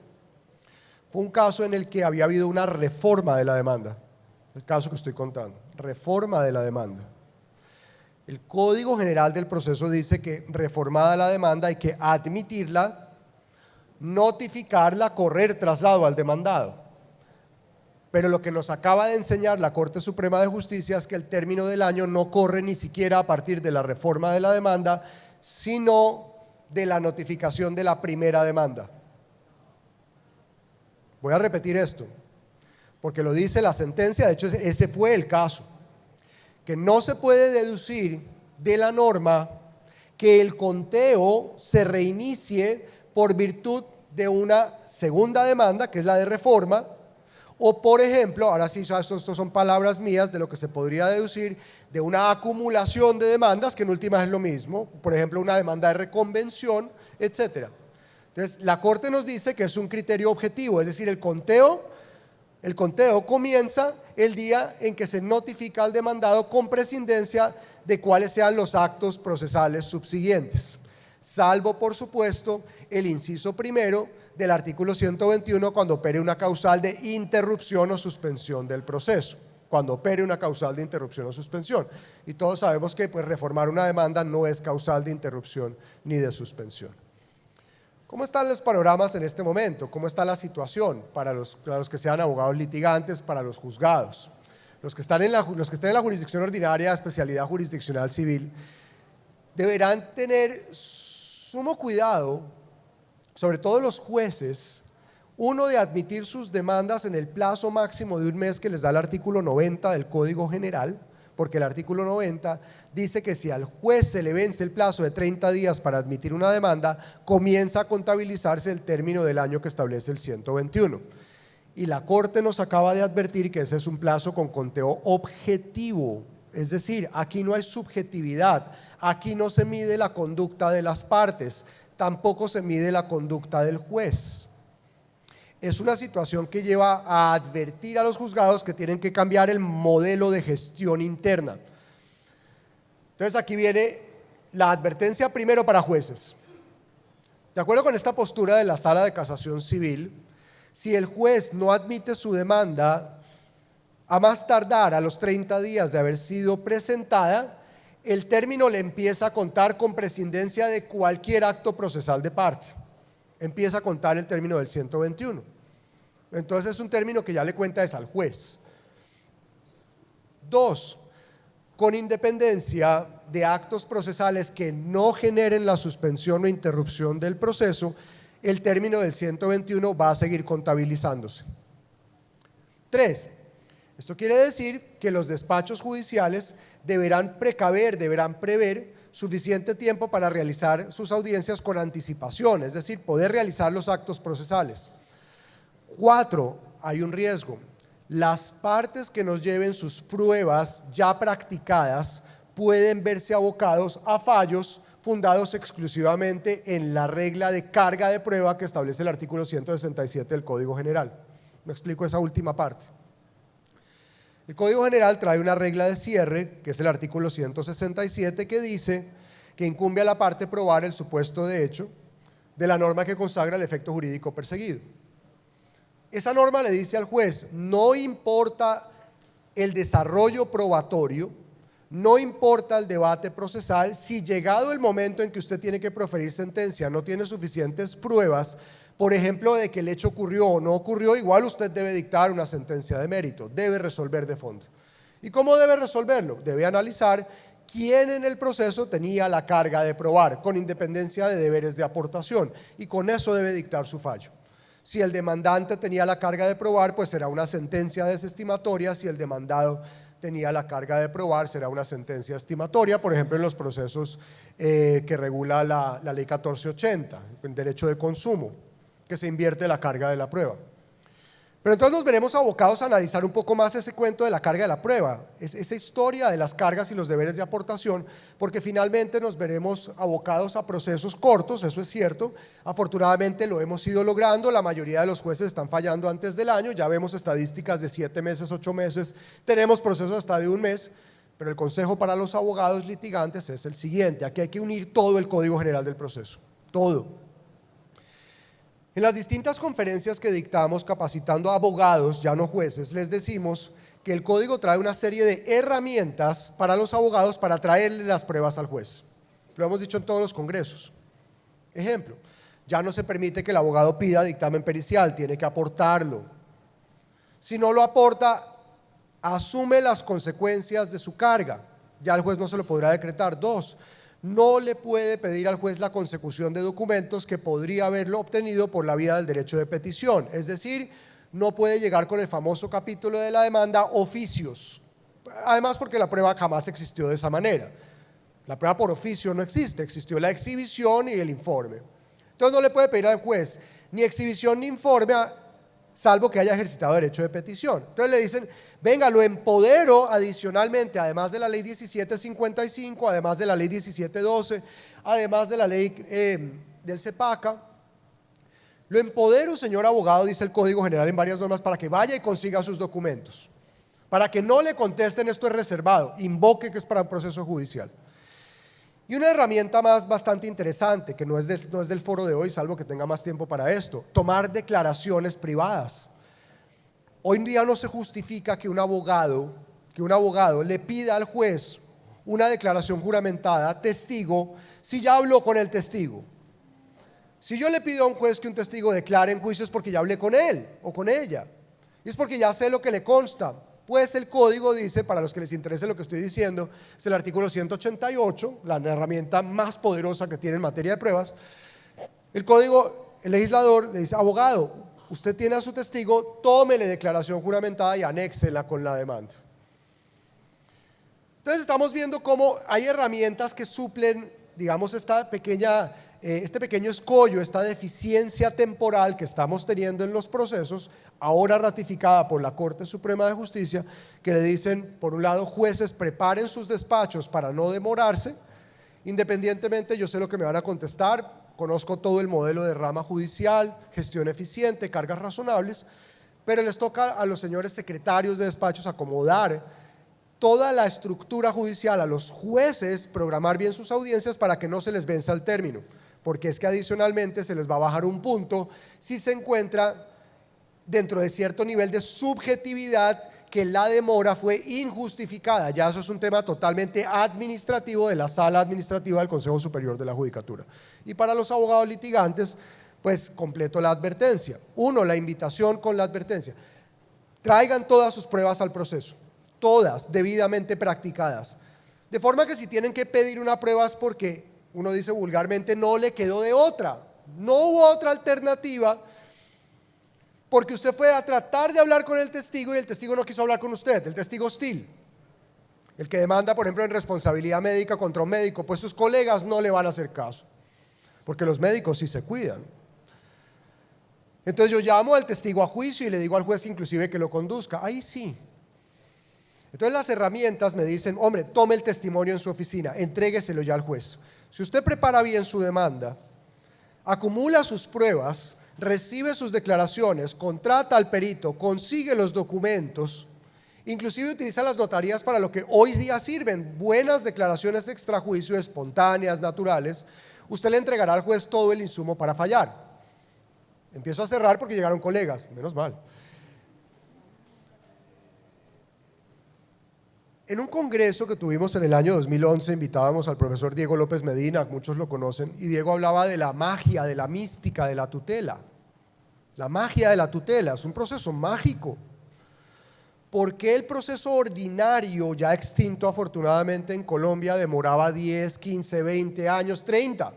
fue un caso en el que había habido una reforma de la demanda, el caso que estoy contando, reforma de la demanda. El Código General del Proceso dice que reformada la demanda hay que admitirla, notificarla, correr traslado al demandado. Pero lo que nos acaba de enseñar la Corte Suprema de Justicia es que el término del año no corre ni siquiera a partir de la reforma de la demanda, sino de la notificación de la primera demanda. Voy a repetir esto, porque lo dice la sentencia, de hecho ese fue el caso. Que no se puede deducir de la norma que el conteo se reinicie por virtud de una segunda demanda, que es la de reforma, o por ejemplo, ahora sí, esto son palabras mías de lo que se podría deducir de una acumulación de demandas, que en últimas es lo mismo, por ejemplo, una demanda de reconvención, etc. Entonces, la Corte nos dice que es un criterio objetivo, es decir, el conteo comienza el día en que se notifica al demandado con prescindencia de cuáles sean los actos procesales subsiguientes, salvo, por supuesto, el inciso primero del artículo 121 cuando opere una causal de interrupción o suspensión del proceso, cuando opere una causal de interrupción o suspensión. Y todos sabemos que pues, reformar una demanda no es causal de interrupción ni de suspensión. ¿Cómo están los panoramas en este momento? ¿Cómo está la situación para los que sean abogados litigantes, para los juzgados? los que estén en la jurisdicción ordinaria, especialidad jurisdiccional civil, deberán tener sumo cuidado, sobre todo los jueces, uno, de admitir sus demandas en el plazo máximo de un mes que les da el artículo 90 del Código General, porque el artículo 90 dice que si al juez se le vence el plazo de 30 días para admitir una demanda, comienza a contabilizarse el término del año que establece el 121. Y la Corte nos acaba de advertir que ese es un plazo con conteo objetivo, es decir, aquí no hay subjetividad, aquí no se mide la conducta de las partes, tampoco se mide la conducta del juez. Es una situación que lleva a advertir a los juzgados que tienen que cambiar el modelo de gestión interna. Entonces aquí viene la advertencia primero para jueces. De acuerdo con esta postura de la Sala de Casación Civil, si el juez no admite su demanda a más tardar a los 30 días de haber sido presentada, el término le empieza a contar con prescindencia de cualquier acto procesal de parte. Empieza a contar el término del 121. Entonces es un término que ya le cuenta es al juez. 2, con independencia de actos procesales que no generen la suspensión o interrupción del proceso, el término del 121 va a seguir contabilizándose. 3, esto quiere decir que los despachos judiciales deberán prever suficiente tiempo para realizar sus audiencias con anticipación, es decir, poder realizar los actos procesales. 4, hay un riesgo. Las partes que nos lleven sus pruebas ya practicadas pueden verse abocados a fallos fundados exclusivamente en la regla de carga de prueba que establece el artículo 167 del Código General. Me explico esa última parte. El Código General trae una regla de cierre, que es el artículo 167, que dice que incumbe a la parte probar el supuesto de hecho de la norma que consagra el efecto jurídico perseguido. Esa norma le dice al juez, no importa el desarrollo probatorio, no importa el debate procesal, si llegado el momento en que usted tiene que proferir sentencia no tiene suficientes pruebas, por ejemplo, de que el hecho ocurrió o no ocurrió, igual usted debe dictar una sentencia de mérito, debe resolver de fondo. ¿Y cómo debe resolverlo? Debe analizar quién en el proceso tenía la carga de probar, con independencia de deberes de aportación, y con eso debe dictar su fallo. Si el demandante tenía la carga de probar, pues será una sentencia desestimatoria. Si el demandado tenía la carga de probar, será una sentencia estimatoria, por ejemplo, en los procesos que regula la ley 1480, el derecho de consumo, que se invierte la carga de la prueba. Pero entonces nos veremos abocados a analizar un poco más ese cuento de la carga de la prueba, esa historia de las cargas y los deberes de aportación, porque finalmente nos veremos abocados a procesos cortos, eso es cierto. Afortunadamente lo hemos ido logrando, la mayoría de los jueces están fallando antes del año, ya vemos estadísticas de 7 meses, 8 meses, tenemos procesos hasta de un mes, pero el consejo para los abogados litigantes es el siguiente: aquí hay que unir todo el Código General del proceso, todo. En las distintas conferencias que dictamos capacitando a abogados, ya no jueces, les decimos que el código trae una serie de herramientas para los abogados para traerle las pruebas al juez. Lo hemos dicho en todos los congresos. Ejemplo, ya no se permite que el abogado pida dictamen pericial, tiene que aportarlo. Si no lo aporta, asume las consecuencias de su carga, ya el juez no se lo podrá decretar. 2, no le puede pedir al juez la consecución de documentos que podría haberlo obtenido por la vía del derecho de petición, es decir, no puede llegar con el famoso capítulo de la demanda oficios, además porque la prueba jamás existió de esa manera. La prueba por oficio no existe, existió la exhibición y el informe. Entonces no le puede pedir al juez ni exhibición ni informe, salvo que haya ejercitado derecho de petición. Entonces le dicen, venga, lo empodero adicionalmente, además de la ley 1755, además de la ley 1712, además de la ley del CEPACA, lo empodero, señor abogado, dice el Código General en varias normas, para que vaya y consiga sus documentos, para que no le contesten esto es reservado, invoque que es para un proceso judicial. Y una herramienta más bastante interesante, que no es del foro de hoy, salvo que tenga más tiempo para esto: tomar declaraciones privadas. Hoy en día no se justifica que un abogado le pida al juez una declaración juramentada, testigo, si ya habló con el testigo. Si yo le pido a un juez que un testigo declare en juicio es porque ya hablé con él o con ella, y es porque ya sé lo que le consta. Pues el código dice, para los que les interese lo que estoy diciendo, es el artículo 188, la herramienta más poderosa que tiene en materia de pruebas. El código, el legislador le dice: abogado, usted tiene a su testigo, tómele declaración juramentada y anéxela con la demanda. Entonces estamos viendo cómo hay herramientas que suplen, digamos, este pequeño escollo, esta deficiencia temporal que estamos teniendo en los procesos, ahora ratificada por la Corte Suprema de Justicia, que le dicen, por un lado, jueces, preparen sus despachos para no demorarse. Independientemente, yo sé lo que me van a contestar, conozco todo el modelo de rama judicial, gestión eficiente, cargas razonables, pero les toca a los señores secretarios de despachos acomodar toda la estructura judicial, a los jueces programar bien sus audiencias para que no se les venza el término, porque es que adicionalmente se les va a bajar un punto si se encuentra dentro de cierto nivel de subjetividad que la demora fue injustificada. Ya eso es un tema totalmente administrativo de la Sala Administrativa del Consejo Superior de la Judicatura. Y para los abogados litigantes, pues completo la advertencia. Uno, la invitación con la advertencia: traigan todas sus pruebas al proceso, todas debidamente practicadas, de forma que si tienen que pedir una prueba es porque, uno dice vulgarmente, no le quedó de otra, no hubo otra alternativa, porque usted fue a tratar de hablar con el testigo y el testigo no quiso hablar con usted, el testigo hostil, el que demanda, por ejemplo, en responsabilidad médica contra un médico, pues sus colegas no le van a hacer caso, porque los médicos sí se cuidan. Entonces yo llamo al testigo a juicio y le digo al juez inclusive que lo conduzca, ahí sí. Entonces las herramientas me dicen: hombre, tome el testimonio en su oficina, entrégueselo ya al juez. Si usted prepara bien su demanda, acumula sus pruebas, recibe sus declaraciones, contrata al perito, consigue los documentos, inclusive utiliza las notarías para lo que hoy día sirven, buenas declaraciones de extrajuicio, espontáneas, naturales, usted le entregará al juez todo el insumo para fallar. Empiezo a cerrar porque llegaron colegas, menos mal. En un congreso que tuvimos en el año 2011, invitábamos al profesor Diego López Medina, muchos lo conocen, y Diego hablaba de la magia, de la mística de la tutela. La magia de la tutela es un proceso mágico. ¿Por qué el proceso ordinario, ya extinto afortunadamente en Colombia, demoraba 10, 15, 20 años, 30?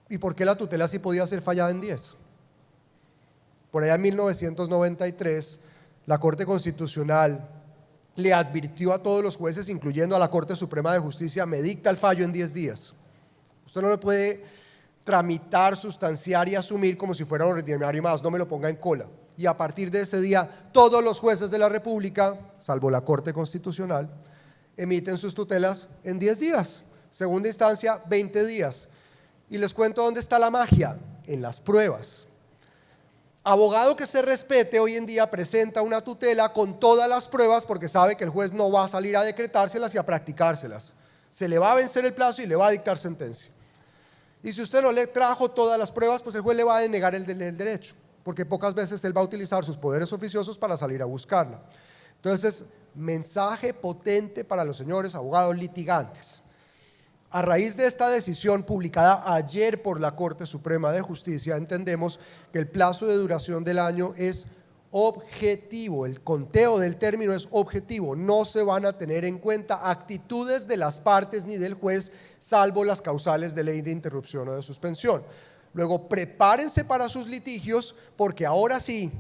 ¿Y por qué la tutela sí podía ser fallada en 10? Por allá en 1993, la Corte Constitucional le advirtió a todos los jueces, incluyendo a la Corte Suprema de Justicia: me dicta el fallo en 10 días. Usted no le puede tramitar, sustanciar y asumir como si fuera ordinario más, no me lo ponga en cola. Y a partir de ese día, todos los jueces de la República, salvo la Corte Constitucional, emiten sus tutelas en 10 días. Segunda instancia, 20 días. Y les cuento dónde está la magia: en las pruebas. Abogado que se respete hoy en día presenta una tutela con todas las pruebas porque sabe que el juez no va a salir a decretárselas y a practicárselas. Se le va a vencer el plazo y le va a dictar sentencia. Y si usted no le trajo todas las pruebas, pues el juez le va a denegar el derecho, porque pocas veces él va a utilizar sus poderes oficiosos para salir a buscarla. Entonces, mensaje potente para los señores abogados litigantes. A raíz de esta decisión publicada ayer por la Corte Suprema de Justicia, entendemos que el plazo de duración del año es objetivo, el conteo del término es objetivo, no se van a tener en cuenta actitudes de las partes ni del juez, salvo las causales de ley de interrupción o de suspensión. Luego, prepárense para sus litigios, porque ahora sí,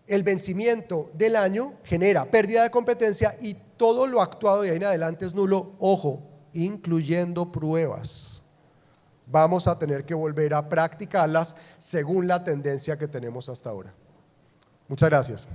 el vencimiento del año genera pérdida de competencia y todo lo actuado de ahí en adelante es nulo. Ojo, incluyendo pruebas. Vamos a tener que volver a practicarlas según la tendencia que tenemos hasta ahora. Muchas gracias.